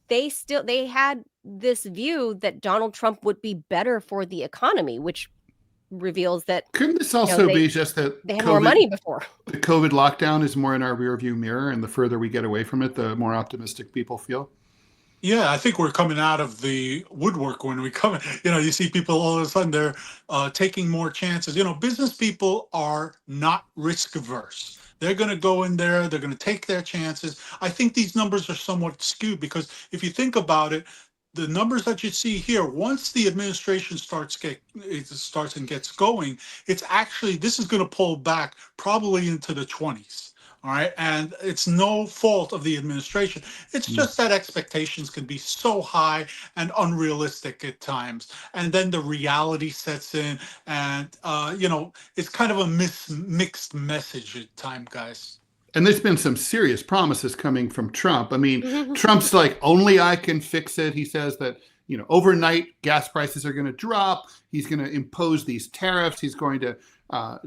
they had this view that Donald Trump would be better for the economy, which reveals that couldn't this also be just that they had more money before? The COVID lockdown is more in our rearview mirror, and the further we get away from it, the more optimistic people feel. Yeah, I think we're coming out of the woodwork when we come. You see people all of a sudden they're taking more chances. Business people are not risk averse. They're going to go in there. They're going to take their chances. I think these numbers are somewhat skewed because if you think about it, the numbers that you see here, once the administration starts and gets going, this is going to pull back probably into the 20s. All right. And it's no fault of the administration. It's just that expectations can be so high and unrealistic at times. And then the reality sets in and, it's kind of a mixed message at times, guys. And there's been some serious promises coming from Trump. I mean, Trump's like, only I can fix it. He says that, overnight gas prices are going to drop. He's going to impose these tariffs. He's going to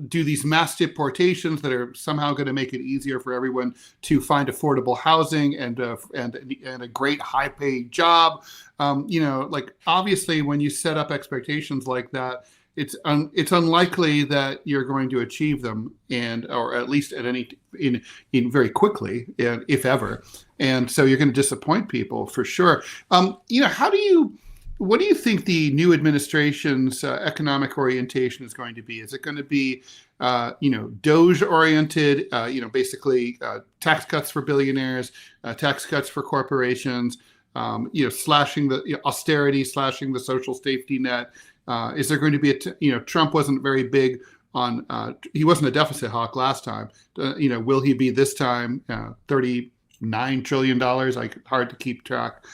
do these mass deportations that are somehow going to make it easier for everyone to find affordable housing and a great high-paid job. Obviously, when you set up expectations like that, it's unlikely that you're going to achieve them, or at least in very quickly, if ever. And so you're going to disappoint people for sure. How do you What do you think the new administration's economic orientation is going to be? Is it going to be, Doge oriented? Basically tax cuts for billionaires, tax cuts for corporations. Slashing the austerity, slashing the social safety net. Is there going to be Trump wasn't very big on. He wasn't a deficit hawk last time. Will he be this time? $39 trillion. Like hard to keep track.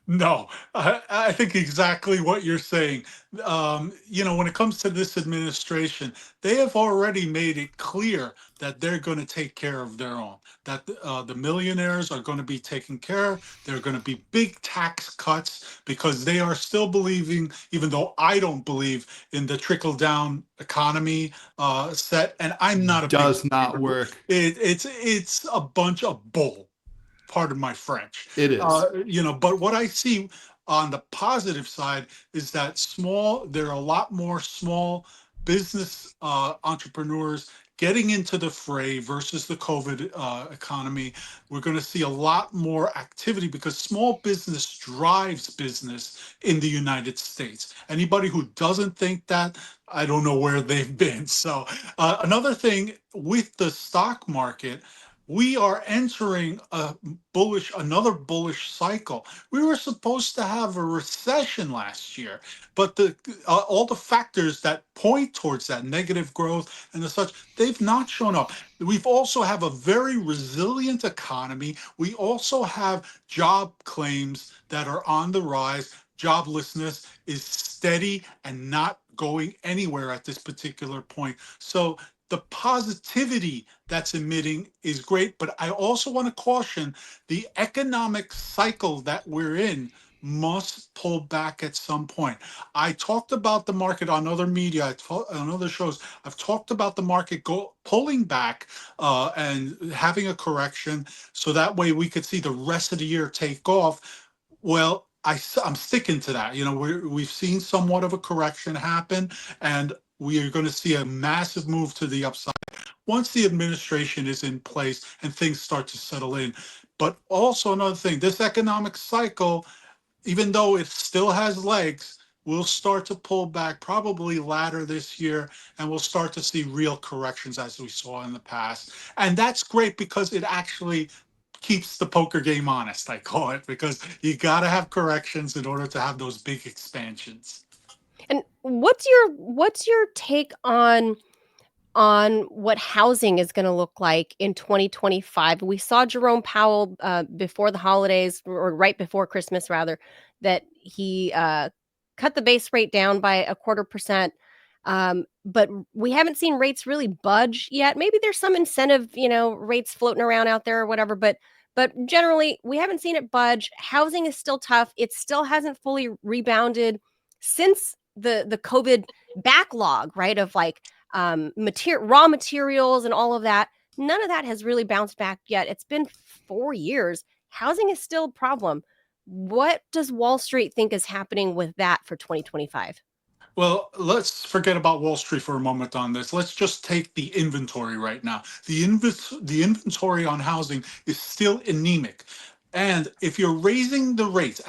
No, I think exactly what you're saying. When it comes to this administration, they have already made it clear that they're going to take care of their own, that the millionaires are going to be taken care of. There are going to be big tax cuts because they are still believing, even though I don't believe in the trickle down economy set, and I'm not a big Does not believer. work. It's a bunch of bull. Pardon my French. It is. But what I see on the positive side is that there are a lot more small business entrepreneurs getting into the fray versus the COVID economy. We're going to see a lot more activity because small business drives business in the United States. Anybody who doesn't think that, I don't know where they've been. So another thing with the stock market, we are entering another bullish cycle. We were supposed to have a recession last year, but all the factors that point towards that negative growth and the such, they've not shown up. We've also have a very resilient economy. We also have job claims that are on the rise. Joblessness is steady and not going anywhere at this particular point. So the positivity that's emitting is great, but I also want to caution the economic cycle that we're in must pull back at some point. I talked about the market on other media, on other shows. I've talked about the market pulling back and having a correction, so that way we could see the rest of the year take off. Well, I'm sticking to that. We've seen somewhat of a correction happen, and we are going to see a massive move to the upside once the administration is in place and things start to settle in. But also another thing, this economic cycle, even though it still has legs, will start to pull back probably later this year, and we'll start to see real corrections as we saw in the past. And that's great because it actually keeps the poker game honest, I call it, because you got to have corrections in order to have those big expansions. And what's your take on what housing is going to look like in 2025? We saw Jerome Powell before the holidays, or right before Christmas rather, that he cut the base rate down by 0.25%. But we haven't seen rates really budge yet. Maybe there's some incentive, rates floating around out there or whatever, but generally we haven't seen it budge. Housing is still tough. It still hasn't fully rebounded since the COVID backlog, right? Of like raw materials and all of that. None of that has really bounced back yet. It's been 4 years. Housing is still a problem. What does Wall Street think is happening with that for 2025? Well, let's forget about Wall Street for a moment on this. Let's just take the inventory right now. The inventory on housing is still anemic. And if you're raising the rates,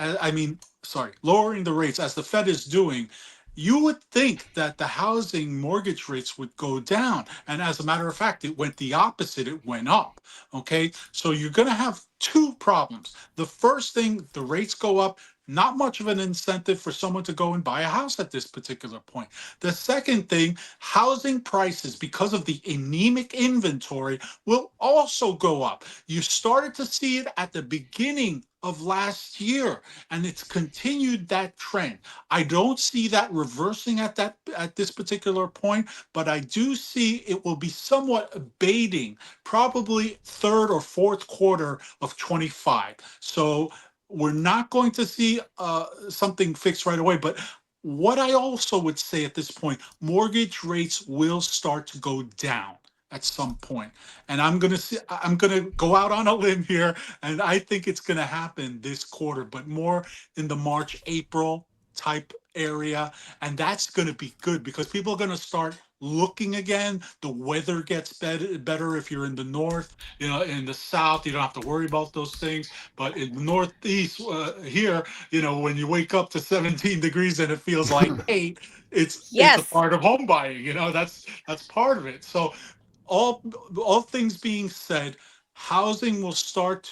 lowering the rates as the Fed is doing, you would think that the housing mortgage rates would go down. And as a matter of fact, it went the opposite. It went up. Okay. So you're going to have two problems. The first thing, the rates go up. Not much of an incentive for someone to go and buy a house at this particular point. The second thing, housing prices, because of the anemic inventory, will also go up. You started to see it at the beginning of last year, and it's continued that trend. I don't see that reversing at this particular point, but I do see it will be somewhat abating, probably third or fourth quarter of 25. So we're not going to see something fixed right away. But what I also would say at this point, mortgage rates will start to go down at some point. And I'm going to go out on a limb here, and I think it's going to happen this quarter, but more in the March, April type area. And that's going to be good because people are going to start looking again. The weather gets better if you're in the north. In the south, you don't have to worry about those things. But in the northeast here, when you wake up to 17 degrees and it feels like 8, it's a Yes. part of home buying. That's part of it. So all things being said, housing will start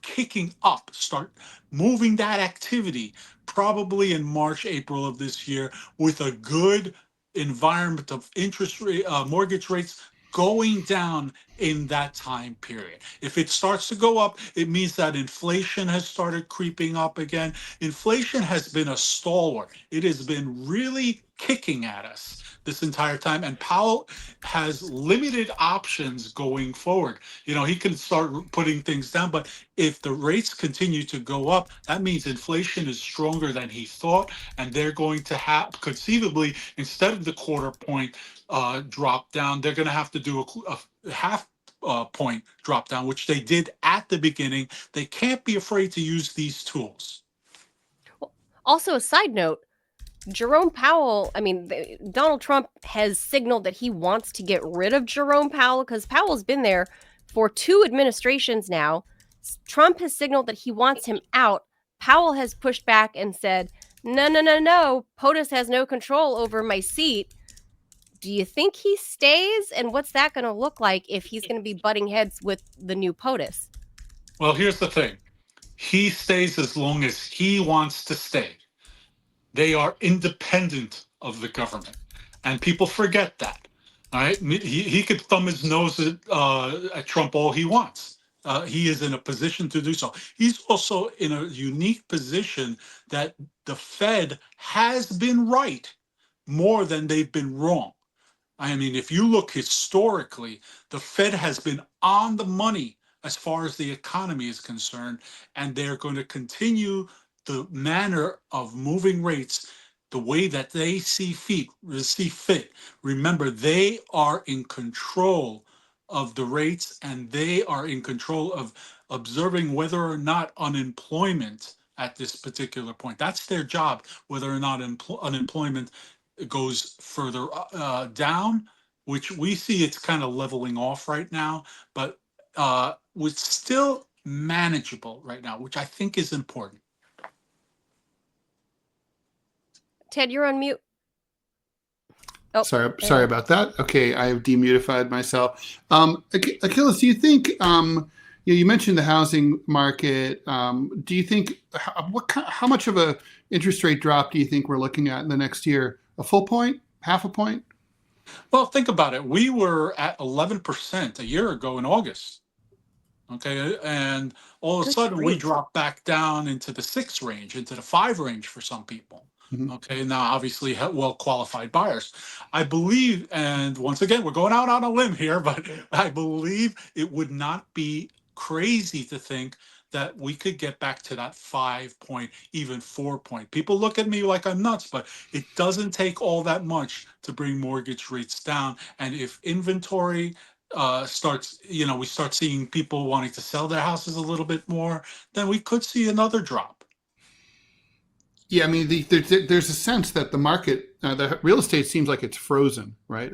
kicking up, start moving that activity probably in March, April of this year, with a good environment of interest rate, mortgage rates going down in that time period. If it starts to go up, it means that inflation has started creeping up again. Inflation has been a stalwart. It has been really kicking at us this entire time, and Powell has limited options going forward. He can start putting things down, but if the rates continue to go up, that means inflation is stronger than he thought, and they're going to have, conceivably, instead of the quarter point drop down, they're going to have to do a half point drop down, which they did at the beginning. They can't be afraid to use these tools. Also, a side note, Jerome Powell, Donald Trump has signaled that he wants to get rid of Jerome Powell because Powell's been there for 2 administrations now. Trump has signaled that he wants him out. Powell has pushed back and said, no, POTUS has no control over my seat. Do you think he stays? And what's that going to look like if he's going to be butting heads with the new POTUS? Well, here's the thing. He stays as long as he wants to stay. They are independent of the government, and people forget that. All right, he could thumb his nose at Trump all he wants. He is in a position to do so. He's also in a unique position that the Fed has been right more than they've been wrong. If you look historically, the Fed has been on the money as far as the economy is concerned, and they're going to continue the manner of moving rates the way that they see fit. Remember, they are in control of the rates, and they are in control of observing whether or not unemployment at this particular point. That's their job, whether or not unemployment goes further down, which we see it's kind of leveling off right now, but was still manageable right now, which I think is important. Ted, you're on mute. Oh, sorry about that. Okay, I have demutified myself. Aquiles, do you think you mentioned the housing market? Do you think how much of a interest rate drop do you think we're looking at in the next year? A full point? Half a point? Well, think about it. We were at 11% a year ago in August. Okay, and all of a sudden we dropped back down into the 6 range, into the 5 range for some people. Mm-hmm. Okay, now obviously well-qualified buyers. I believe, and once again, we're going out on a limb here, but I believe it would not be crazy to think that we could get back to that 5 point, even 4 point. People look at me like I'm nuts, but it doesn't take all that much to bring mortgage rates down. And if inventory starts, we start seeing people wanting to sell their houses a little bit more, then we could see another drop. Yeah, there's a sense that the market, the real estate seems like it's frozen, right?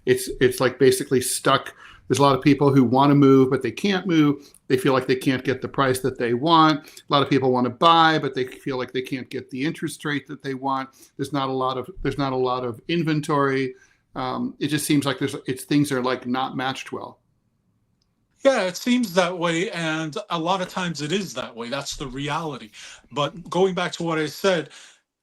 It's like basically stuck. There's a lot of people who want to move, but they can't move. They feel like they can't get the price that they want. A lot of people want to buy, but they feel like they can't get the interest rate that they want. There's not a lot of inventory. It just seems like things are like not matched well. Yeah, it seems that way, and a lot of times it is that way. That's the reality. But going back to what I said,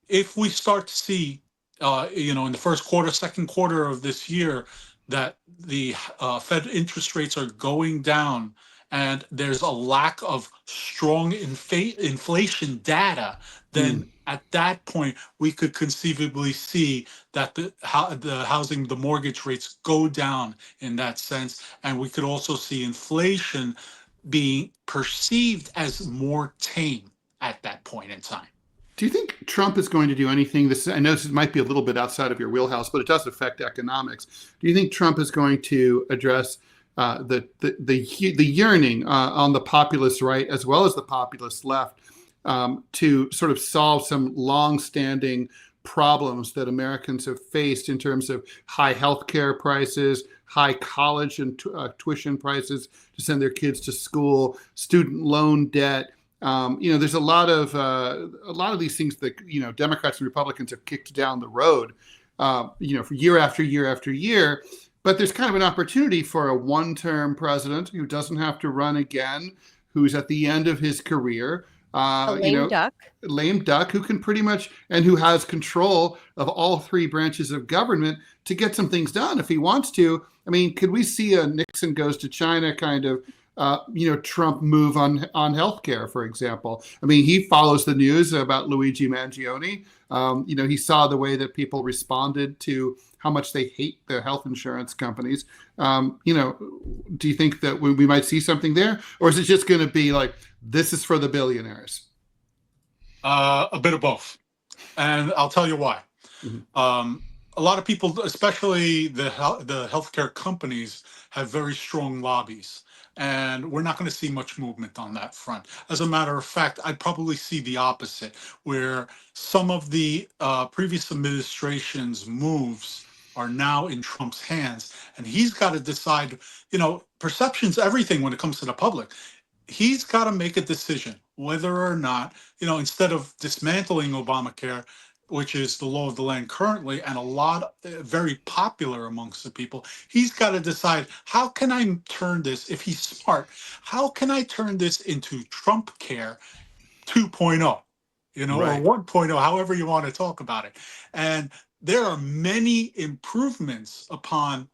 if we start to see, in the first quarter, second quarter of this year, that the Fed interest rates are going down, and there's a lack of strong inflation data, then at that point we could conceivably see that the mortgage rates go down in that sense, and we could also see inflation being perceived as more tame at that point in time. Do you think Trump is going to do anything? I know this might be a little bit outside of your wheelhouse, but it does affect economics. Do you think Trump is going to address the yearning on the populist right as well as the populist left to sort of solve some long-standing problems that Americans have faced in terms of high healthcare prices, high college and tuition prices to send their kids to school, student loan debt. There's a lot of these things that Democrats and Republicans have kicked down the road, for year after year after year. But there's kind of an opportunity for a one-term president who doesn't have to run again, who's at the end of his career. A lame duck. Lame duck who can pretty much, and who has control of all three branches of government to get some things done if he wants to. I mean, could we see a Nixon goes to China kind of, Trump move on healthcare, for example? I mean, he follows the news about Luigi Mangione. He saw the way that people responded to how much they hate the health insurance companies. Do you think that we might see something there? Or is it just going to be like, this is for the billionaires? A bit of both. And I'll tell you why. Mm-hmm. A lot of people, especially the healthcare companies, have very strong lobbies. And we're not going to see much movement on that front. As a matter of fact, I'd probably see the opposite, where some of the previous administration's moves are now in Trump's hands. And he's got to decide, perception's everything when it comes to the public. He's got to make a decision whether or not, instead of dismantling Obamacare, which is the law of the land currently, and a lot very popular amongst the people, he's got to decide, how can I turn this, if he's smart, how can I turn this into Trump Care 2.0, right, or 1.0, however you want to talk about it. And there are many improvements upon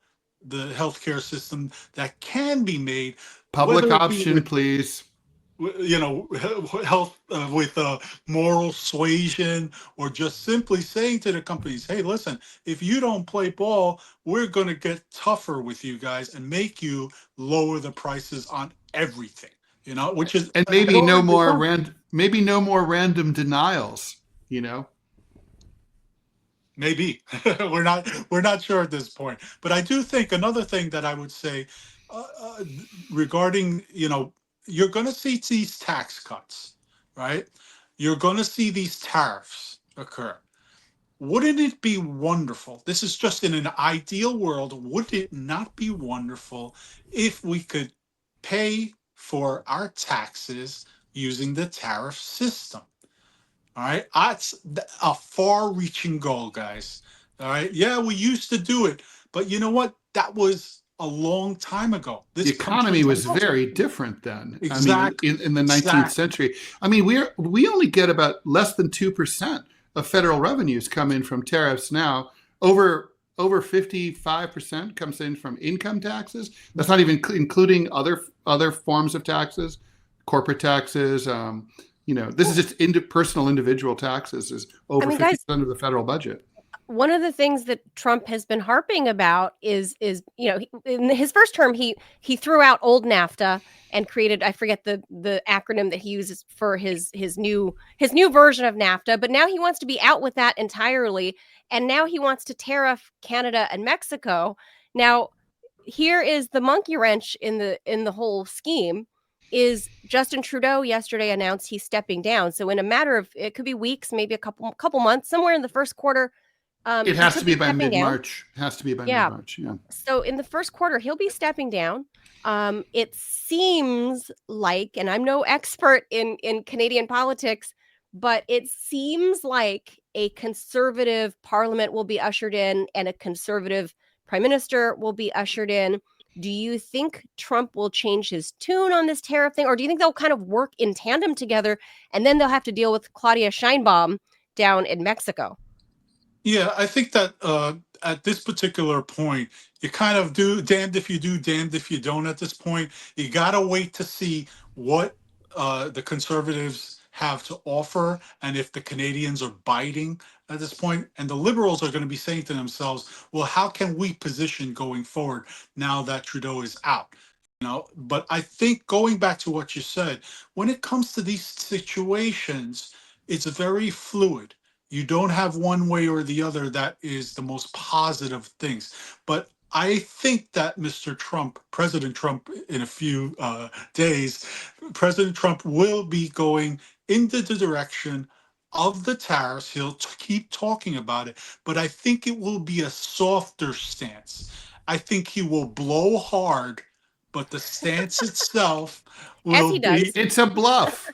the healthcare system that can be made. Public option, please. Health with moral suasion, or just simply saying to the companies, hey, listen, if you don't play ball, we're going to get tougher with you guys and make you lower the prices on everything, which is, and maybe no more random denials, Maybe. we're not sure at this point. But I do think another thing that I would say regarding, you're going to see these tax cuts, right? You're going to see these tariffs occur. Wouldn't it be wonderful? This is just in an ideal world. Would it not be wonderful if we could pay for our taxes using the tariff system? All right. That's a far-reaching goal, guys. All right. Yeah, we used to do it. But you know what? That was a long time ago. The economy was very different then. Exactly. I mean, in the 19th century. I mean, we only get about less than 2% of federal revenues come in from tariffs now. Over 55% comes in from income taxes. That's not even including other forms of taxes, corporate taxes. This is just personal individual taxes is over 50% of the federal budget. One of the things that Trump has been harping about is in his first term, he threw out old NAFTA and created, I forget the acronym that he uses for his new version of NAFTA, but now he wants to be out with that entirely, and now he wants to tariff Canada and Mexico. Now, here is the monkey wrench in the whole scheme. Is Justin Trudeau yesterday announced he's stepping down. So in a matter of, it could be weeks, maybe a couple months, somewhere in the first quarter. It has to be by mid-March. Mid-March, yeah. So in the first quarter, he'll be stepping down. It seems like, and I'm no expert in Canadian politics, but it seems like a conservative parliament will be ushered in and a conservative prime minister will be ushered in. Do you think Trump will change his tune on this tariff thing? Or do you think they'll kind of work in tandem together and then they'll have to deal with Claudia Sheinbaum down in Mexico? Yeah, I think that at this particular point, you kind of do damned if you do, damned if you don't at this point. You got to wait to see what the conservatives have to offer and if the Canadians are biting at this point. And the Liberals are going to be saying to themselves, well, how can we position going forward now that Trudeau is out? But I think going back to what you said, when it comes to these situations, it's very fluid. You don't have one way or the other that is the most positive things. But I think that President Trump, in a few days, President Trump will be going into the direction of the tariffs. He'll keep talking about it, but I think it will be a softer stance. I think he will blow hard, but the stance itself As will he does. be It's a bluff.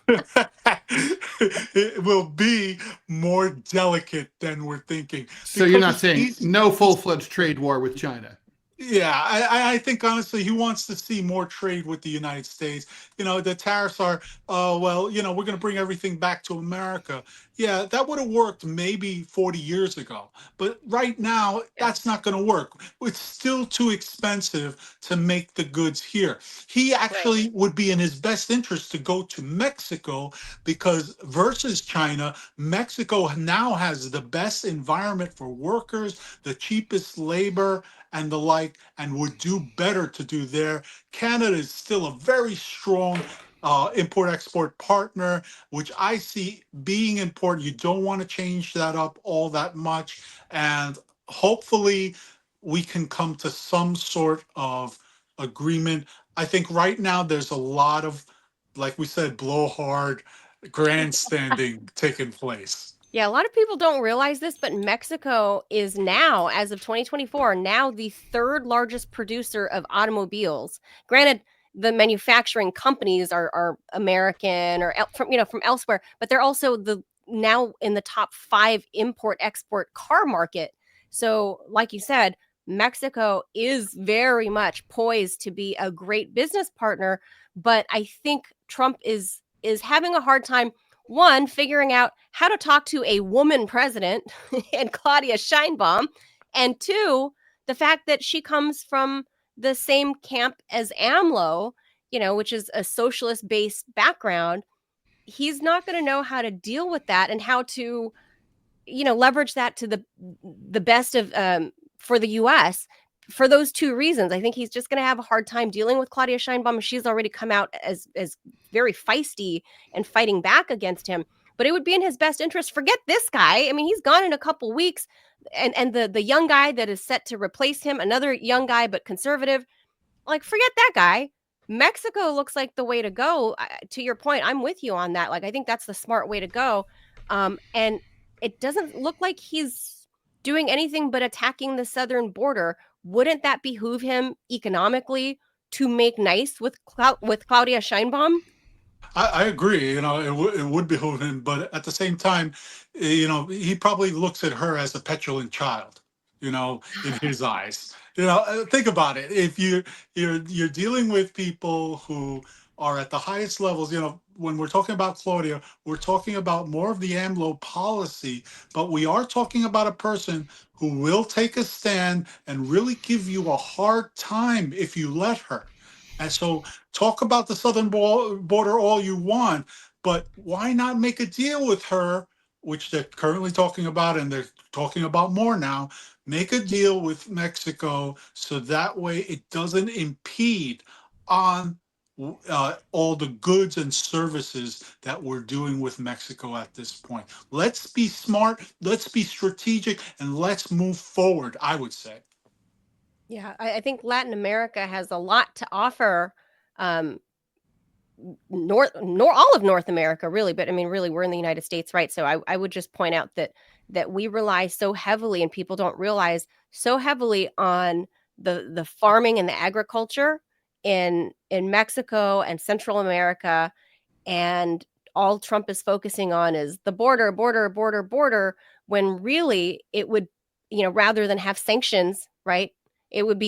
it will be more delicate than we're thinking, So you're not because saying no full-fledged trade war with China? yeah, I think honestly he wants to see more trade with the United States. The tariffs are, well, we're going to bring everything back to America. Yeah, that would have worked maybe 40 years ago. But right now, Yeah. that's not going to work. It's still too expensive to make the goods here. He Right. actually would be in his best interest to go to Mexico, because versus China, Mexico now has the best environment for workers, the cheapest labor, and the like, and would do better to do there. Canada is still a very strong import-export partner, which I see being important. You don't want to change that up all that much, and hopefully we can come to some sort of agreement. I think right now there's a lot of, like we said, blowhard grandstanding taking place. Yeah, a lot of people don't realize this, but Mexico is now, as of 2024, now the third largest producer of automobiles. Granted, the manufacturing companies are American or from elsewhere, but they're also now in the top 5 import export car market. So, like you said, Mexico is very much poised to be a great business partner, but I think Trump is having a hard time, one, figuring out how to talk to a woman president and Claudia Sheinbaum, and two, the fact that she comes from the same camp as AMLO, which is a socialist based background. He's not going to know how to deal with that and how to, leverage that to the best of for the US. For those two reasons, I think he's just going to have a hard time dealing with Claudia Sheinbaum. She's already come out as very feisty and fighting back against him. But it would be in his best interest. Forget this guy. I mean, he's gone in a couple weeks, and the young guy that is set to replace him, another young guy but conservative. Like, forget that guy. Mexico looks like the way to go. To your point, I'm with you on that. Like, I think that's the smart way to go. And it doesn't look like he's doing anything but attacking the southern border. Wouldn't that behoove him economically to make nice with Claudia Sheinbaum? I agree. It would behoove him, but at the same time, he probably looks at her as a petulant child. In his eyes. Think about it. If you're dealing with people who are at the highest levels, when we're talking about Claudia, we're talking about more of the AMLO policy, but we are talking about a person who will take a stand and really give you a hard time if you let her. And so talk about the southern border all you want, but why not make a deal with her, which they're currently talking about, and they're talking about more now. Make a deal with Mexico so that way it doesn't impede on all the goods and services that we're doing with Mexico at this point. Let's be smart, let's be strategic, and let's move forward, I would say. Yeah, I think Latin America has a lot to offer. Um, all of North America, really, but I mean, really, we're in the United States, right? So I would just point out that we rely so heavily, and people don't realize, so heavily on the farming and the agriculture in Mexico and Central America, and all Trump is focusing on is the border, border, border, border, when really it would, rather than have sanctions, right? It would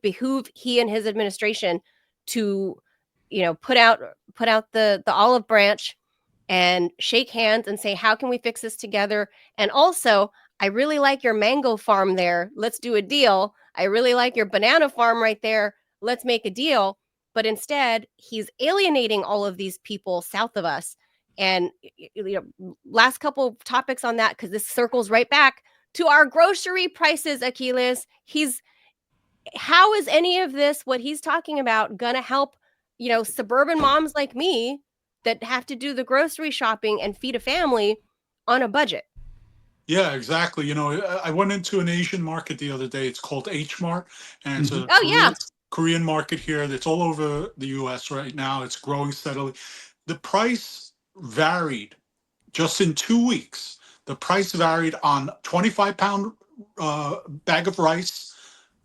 behoove he and his administration to, put out the olive branch and shake hands and say, how can we fix this together? And also, I really like your mango farm there. Let's do a deal. I really like your banana farm right there. Let's make a deal. But instead, he's alienating all of these people south of us. And last couple topics on that, because this circles right back to our grocery prices, Aquiles. How is any of this, what he's talking about, gonna help, suburban moms like me that have to do the grocery shopping and feed a family on a budget? Yeah, exactly. I went into an Asian market the other day. It's called H Mart, and it's Mhm. a Oh yeah. Korean market here that's all over the US right now. It's growing steadily. The price varied just in 2 weeks, the price varied on 25-pound bag of rice.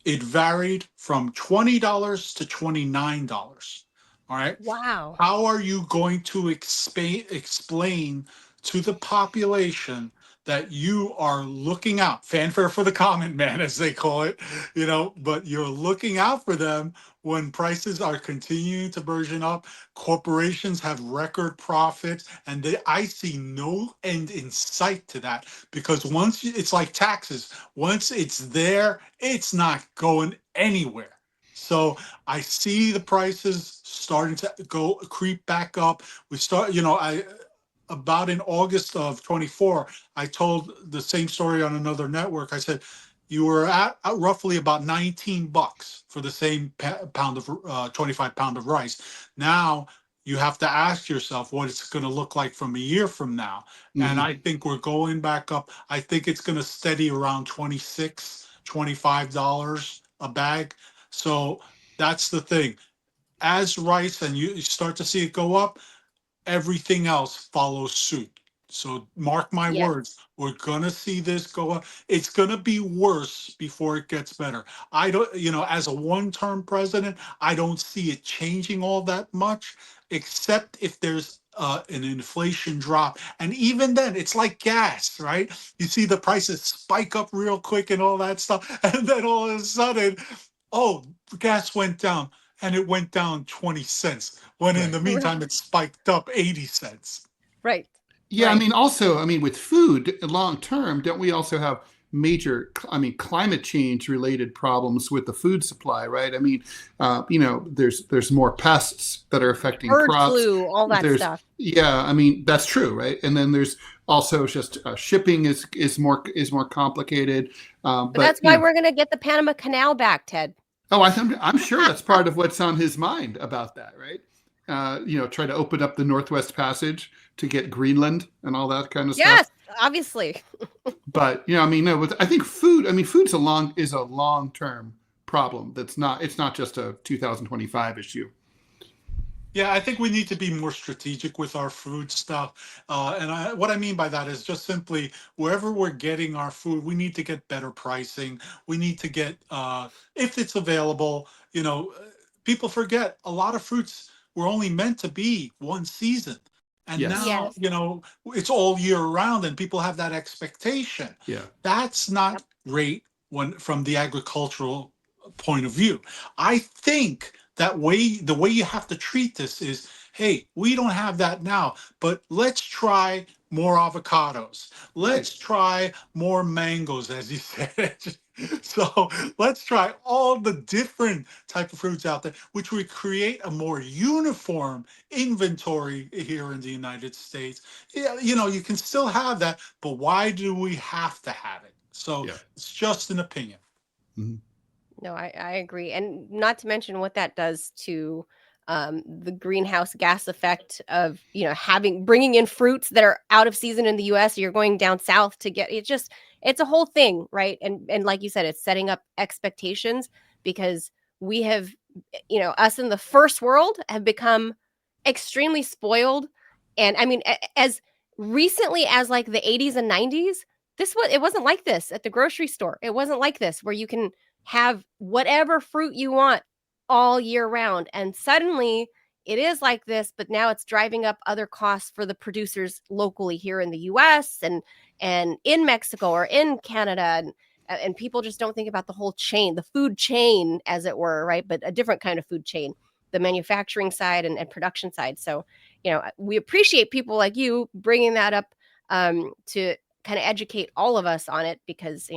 It varied from $20 to $29. All right. Wow. How are you going to explain to the population that you are looking out, fanfare for the common man, as they call it, but you're looking out for them when prices are continuing to burgeon up? Corporations have record profits, and I see no end in sight to that, because once it's like taxes, once it's there, it's not going anywhere. So I see the prices starting to creep back up. We start, about in August of 24, I told the same story on another network. I said, you were at roughly about $19 for the same pound of 25 pound of rice. Now you have to ask yourself what it's going to look like from a year from now. And I think we're going back up. I think it's going to steady around $26, $25 a bag. So that's the thing. As rice and you start to see it go up, everything else follows suit. So mark my Yes. words, we're gonna see this go up. It's gonna be worse before it gets better. I don't, as a one-term president, I don't see it changing all that much, except if there's an inflation drop. And even then, it's like gas, right? You see the prices spike up real quick and all that stuff, and then all of a sudden, oh, gas went down, and it went down 20 cents, when in the meantime it spiked up 80 cents. Right. Yeah, right. I mean, with food long term, don't we also have major, climate change related problems with the food supply, right? I mean, there's more pests that are affecting Bird crops. flu, all that stuff. Yeah, I mean, that's true, right? And then there's also just shipping is more complicated. But that's why we're going to get the Panama Canal back, Ted. Oh, I'm sure that's part of what's on his mind about that, right? Try to open up the Northwest Passage to get Greenland and all that kind of stuff. Yes, obviously. But I think food's a long-term problem. It's not just a 2025 issue. Yeah, I think we need to be more strategic with our food stuff. What I mean by that is just simply wherever we're getting our food, we need to get better pricing. We need to get, if it's available, people forget a lot of fruits were only meant to be one season. And now, it's all year round and people have that expectation. Yeah. That's not great from the agricultural point of view. I think the way you have to treat this is, hey, we don't have that now, but let's try more avocados. Let's try more mangoes, as you said. So let's try all the different type of fruits out there, which would create a more uniform inventory here in the United States. Yeah, you can still have that, but why do we have to have it? So it's just an opinion. Mm-hmm. No, I agree. And not to mention what that does to the greenhouse gas effect of, bringing in fruits that are out of season in the US. You're going down south to get it. It's a whole thing, right? And like you said, it's setting up expectations, because we have, us in the first world have become extremely spoiled. And I mean, as recently as like the 80s and 90s, it wasn't like this at the grocery store. It wasn't like this where you can have whatever fruit you want all year round. And suddenly it is like this, but now it's driving up other costs for the producers locally here in the US and in Mexico or in Canada. And people just don't think about the whole chain, the food chain, as it were, right? But a different kind of food chain, the manufacturing side and production side. So, we appreciate people like you bringing that up to kind of educate all of us on it, because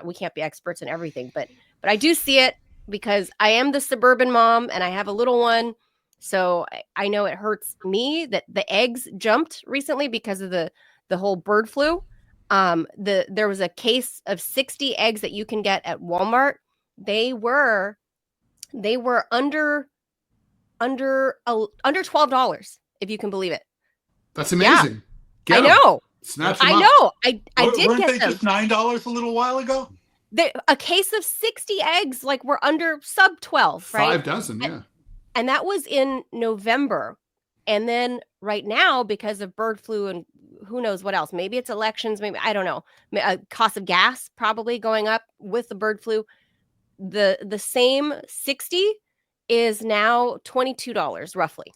we can't be experts in everything, but I do see it, because I am the suburban mom and I have a little one, so I know it hurts me that the eggs jumped recently because of the whole bird flu. There was a case of 60 eggs that you can get at Walmart. They were under $12, if you can believe it. That's amazing. I know. I know. I did Weren't get they them. just $9 a little while ago? A case of 60 eggs, like, were under sub 12, right? 5 dozen, yeah. And that was in November. And then right now, because of bird flu and who knows what else, maybe it's elections, maybe, I don't know, cost of gas probably going up with the bird flu. The same 60 is now $22 roughly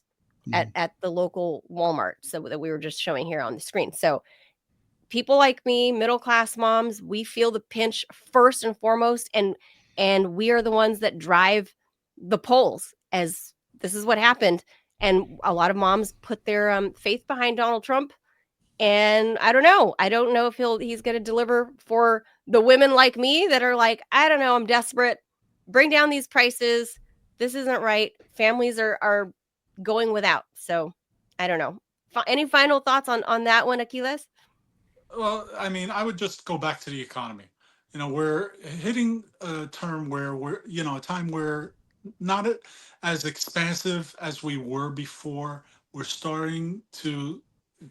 at the local Walmart. So that we were just showing here on the screen. So people like me, middle class moms, we feel the pinch first and foremost, and we are the ones that drive the polls, as this is what happened. And a lot of moms put their faith behind Donald Trump. And I don't know if he's going to deliver for the women like me that are like, I don't know, I'm desperate. Bring down these prices. This isn't right. Families are going without. So I don't know. Any final thoughts on that one, Aquiles? Well, I mean, I would just go back to the economy. We're hitting a term where a time where not as expansive as we were before. We're starting to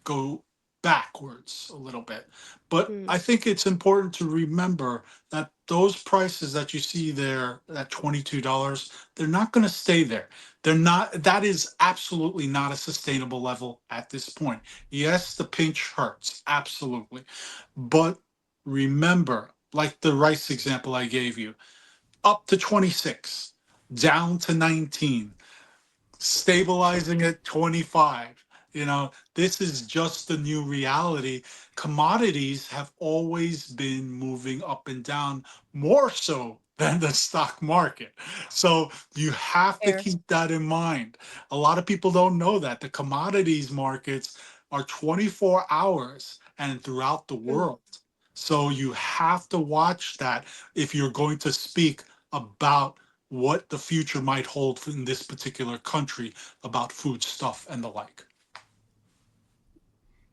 go backwards a little bit. But I think it's important to remember that those prices that you see there, that $22, they're not going to stay there. They're not, that is absolutely not a sustainable level at this point. Yes, the pinch hurts, absolutely. But remember, like the rice example I gave you, up to 26, down to 19, stabilizing at 25. This is just the new reality. Commodities have always been moving up and down more so than the stock market. So you have to keep that in mind. A lot of people don't know that the commodities markets are 24 hours and throughout the world. So you have to watch that if you're going to speak about what the future might hold in this particular country about food stuff and the like.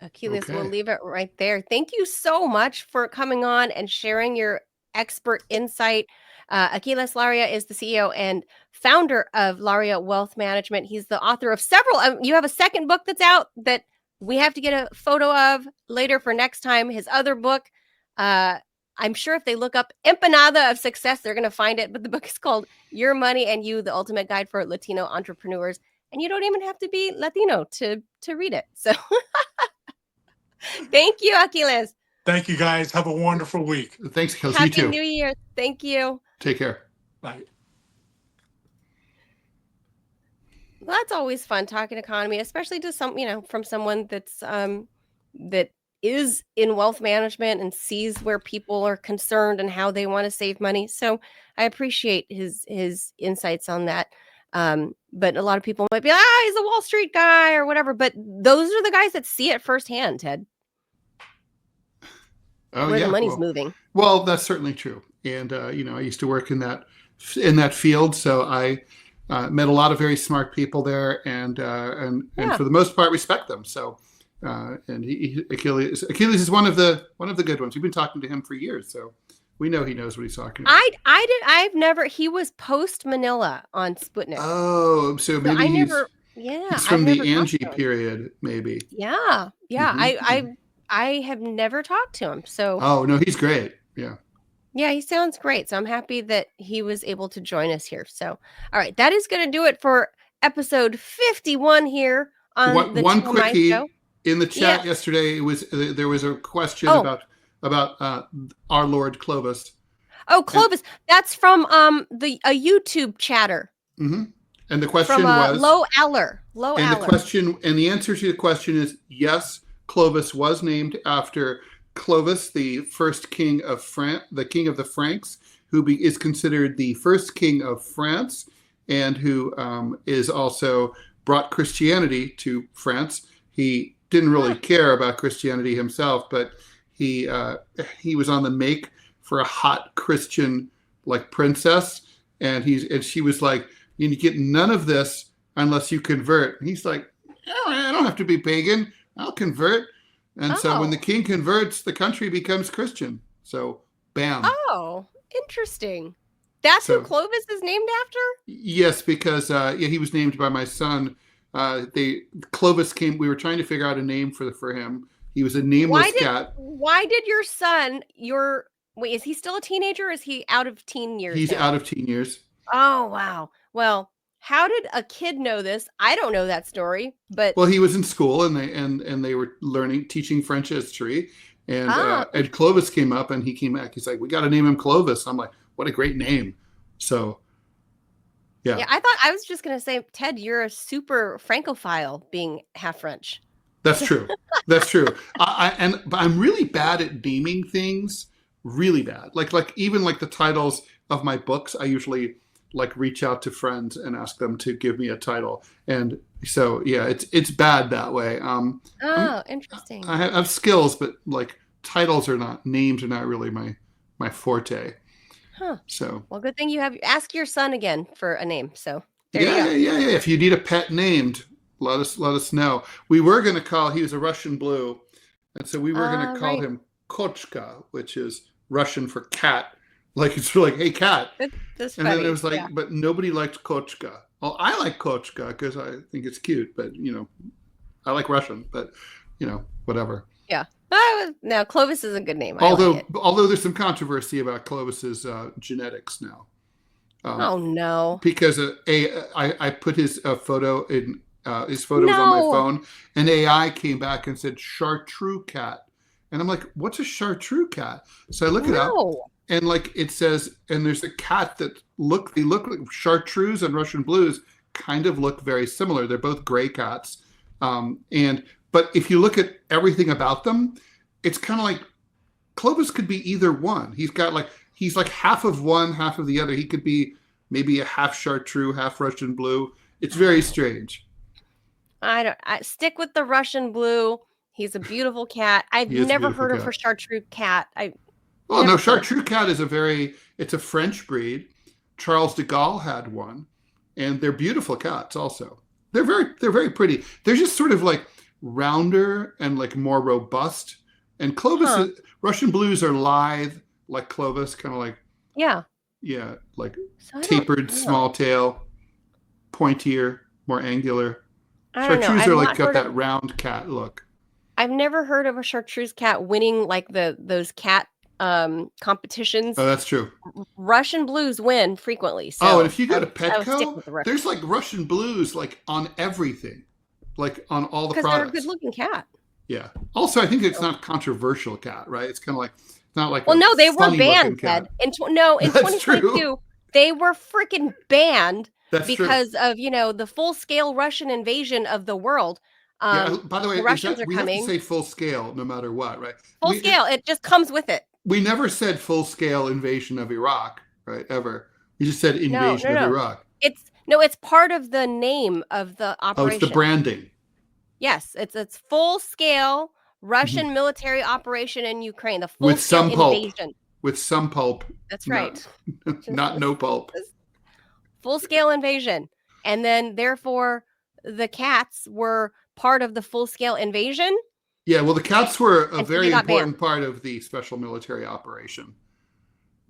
Aquiles, we'll leave it right there. Thank you so much for coming on and sharing your expert insight. Aquiles Larrea is the CEO and founder of Larrea Wealth Management. He's the author of several. You have a second book that's out that we have to get a photo of later for next time. His other book, I'm sure if they look up Empanada of Success, they're going to find it. But the book is called Your Money and You, the Ultimate Guide for Latino Entrepreneurs. And you don't even have to be Latino to read it. So thank you, Aquiles. Thank you, guys. Have a wonderful week. Thanks, Aquiles. Happy You too. New Year. Thank you. Take care. Bye. Well, that's always fun talking economy, especially to from someone that's that is in wealth management and sees where people are concerned and how they want to save money. So I appreciate his insights on that. But a lot of people might be, he's a Wall Street guy or whatever. But those are the guys that see it firsthand, Ted. Where the money's moving. Well, that's certainly true. And I used to work in that field, so I met a lot of very smart people there, and for the most part respect them. So, and Aquiles is one of the good ones. We've been talking to him for years, so we know he knows what he's talking about. I've never. He was post Manila on Sputnik. Oh, so maybe he's from the Angie period, maybe. Yeah. Mm-hmm. I have never talked to him. So. Oh no, he's great. Yeah. Yeah, he sounds great. So I'm happy that he was able to join us here. So, all right, that is going to do it for episode 51 here on the one TMI quickie Show. In the chat yesterday. There was a question about our Lord Clovis. Oh, Clovis, that's from a YouTube chatter. Mm-hmm. And the question was Low Aller. The answer to the question is yes. Clovis was named after Clovis, the first king of France, the king of the Franks, who is considered the first king of France, and who is also brought Christianity to France. He didn't really care about Christianity himself, but he was on the make for a hot Christian princess, and she was like, you get none of this unless you convert. And he's like, I don't have to be pagan. I'll convert. And so when the king converts, the country becomes Christian. So, bam. Oh, interesting. That's who Clovis is named after? Yes, because he was named by my son. Clovis came. We were trying to figure out a name for him. He was a nameless cat. Why did your son? Wait, is he still a teenager? Or is he out of teen years? He's out of teen years. Oh wow. Well, How did a kid know this? I don't know that story, but Well, he was in school and they were teaching French history, and Clovis came up and he came back. He's like, "We got to name him Clovis." I'm like, "What a great name!" So, yeah. I was just gonna say, Ted, you're a super Francophile, being half French. That's true. That's true. But I'm really bad at naming things. Really bad. Like even like the titles of my books, I usually like reach out to friends and ask them to give me a title. And so yeah, it's bad that way. Interesting. I have skills, but like names are not really my forte. Huh. So well, good thing you ask your son again for a name. So there you go. Yeah. If you need a pet named, let us know. We were going to call, he was a Russian blue, and so we were going to call him Kochka, which is Russian for cat. Like it's like, hey, cat. That's and funny. Then it was like, but nobody liked Kochka. Well, I like Kochka because I think it's cute, but I like Russian, but whatever. Yeah. Now Clovis is a good name. Although there's some controversy about Clovis's genetics now. Oh no! Because I put his photo in. His photo was on my phone, and AI came back and said chartreuse cat, and I'm like, what's a chartreuse cat? So I look it up, and like it says, and there's a cat that they look like chartreuse and Russian blues kind of look very similar. They're both gray cats, but if you look at everything about them, it's kind of like Clovis could be either one. He's like half of one, half of the other. He could be maybe a half chartreuse, half Russian blue. It's very strange. I stick with the Russian blue. He's a beautiful cat. I've never heard of a chartreuse cat. Chartreuse cat is it's a French breed. Charles de Gaulle had one, and they're beautiful cats also. They're very pretty. They're just sort of like rounder and like more robust. And Clovis, Russian blues are lithe like Clovis, kind of like like tapered, small tail, pointier, more angular. Chartreuse are like got that round cat look. I've never heard of a chartreuse cat winning like those cat competitions. Oh, that's true. Russian blues win frequently. So and if you go to Petco, there's like Russian blues like on everything, like on all the products. Because they're a good-looking cat. Yeah. Also, I think it's not a controversial cat, right? It's kind of like it's not like. Well, no, they were banned, Ted. In 2022, they were freaking banned. Because of the full-scale Russian invasion of the world. By the way, the Russians are we coming. Have to say full scale no matter what, right? Full scale, it just comes with it. We never said full-scale invasion of Iraq, right? Ever. We just said invasion of Iraq. It's part of the name of the operation. Oh, it's the branding. Yes, it's full-scale Russian military operation in Ukraine. The full-scale invasion. With some pulp. That's right. Not no pulp. Full-scale invasion. And then, therefore, the cats were part of the full-scale invasion. Yeah, well, the cats were a very important part of the special military operation.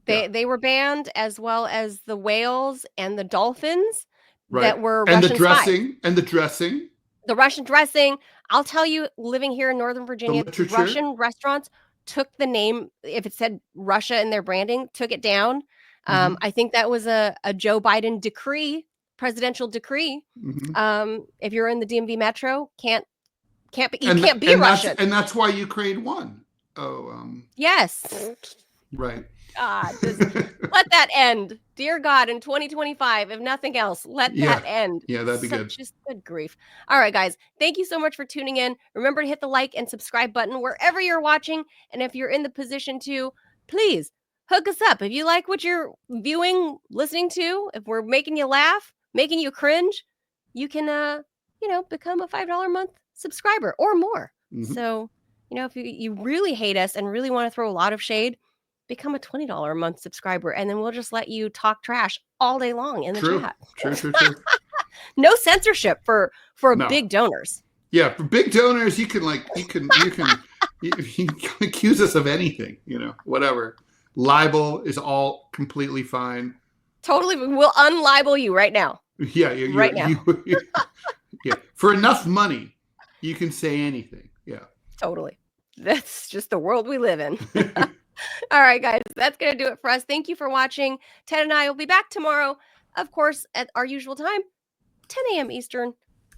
They were banned, as well as the whales and the dolphins that were and Russian the dressing. The Russian dressing. I'll tell you, living here in Northern Virginia, Russian restaurants took the name, if it said Russia in their branding, took it down. I think that was a Joe Biden presidential decree. If you're in the DMV metro, can't be Russian. And that's why Ukraine won. Yes. Right. God, let that end. Dear God, in 2025, if nothing else, let that end. Yeah, that'd be good. Just good grief. All right, guys. Thank you so much for tuning in. Remember to hit the like and subscribe button wherever you're watching. And if you're in the position to, please hook us up. If you like what you're viewing, listening to, if we're making you laugh, making you cringe, you can, become a $5 a month subscriber or more. So, if you really hate us and really want to throw a lot of shade, become a $20 a month subscriber, and then we'll just let you talk trash all day long in the chat. True. No censorship for big donors. Yeah, for big donors, you can accuse us of anything, whatever. Libel is all completely fine. Totally, we'll unlibel you right now. Yeah, right now. Yeah, for enough money, you can say anything. Yeah, totally. That's just the world we live in. All right, guys, that's going to do it for us. Thank you for watching. Ted and I will be back tomorrow, of course, at our usual time, 10 a.m. Eastern.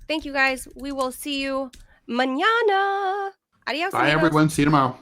Thank you guys. We will see you mañana. Adios, Bye, amigos. everyone. See you tomorrow.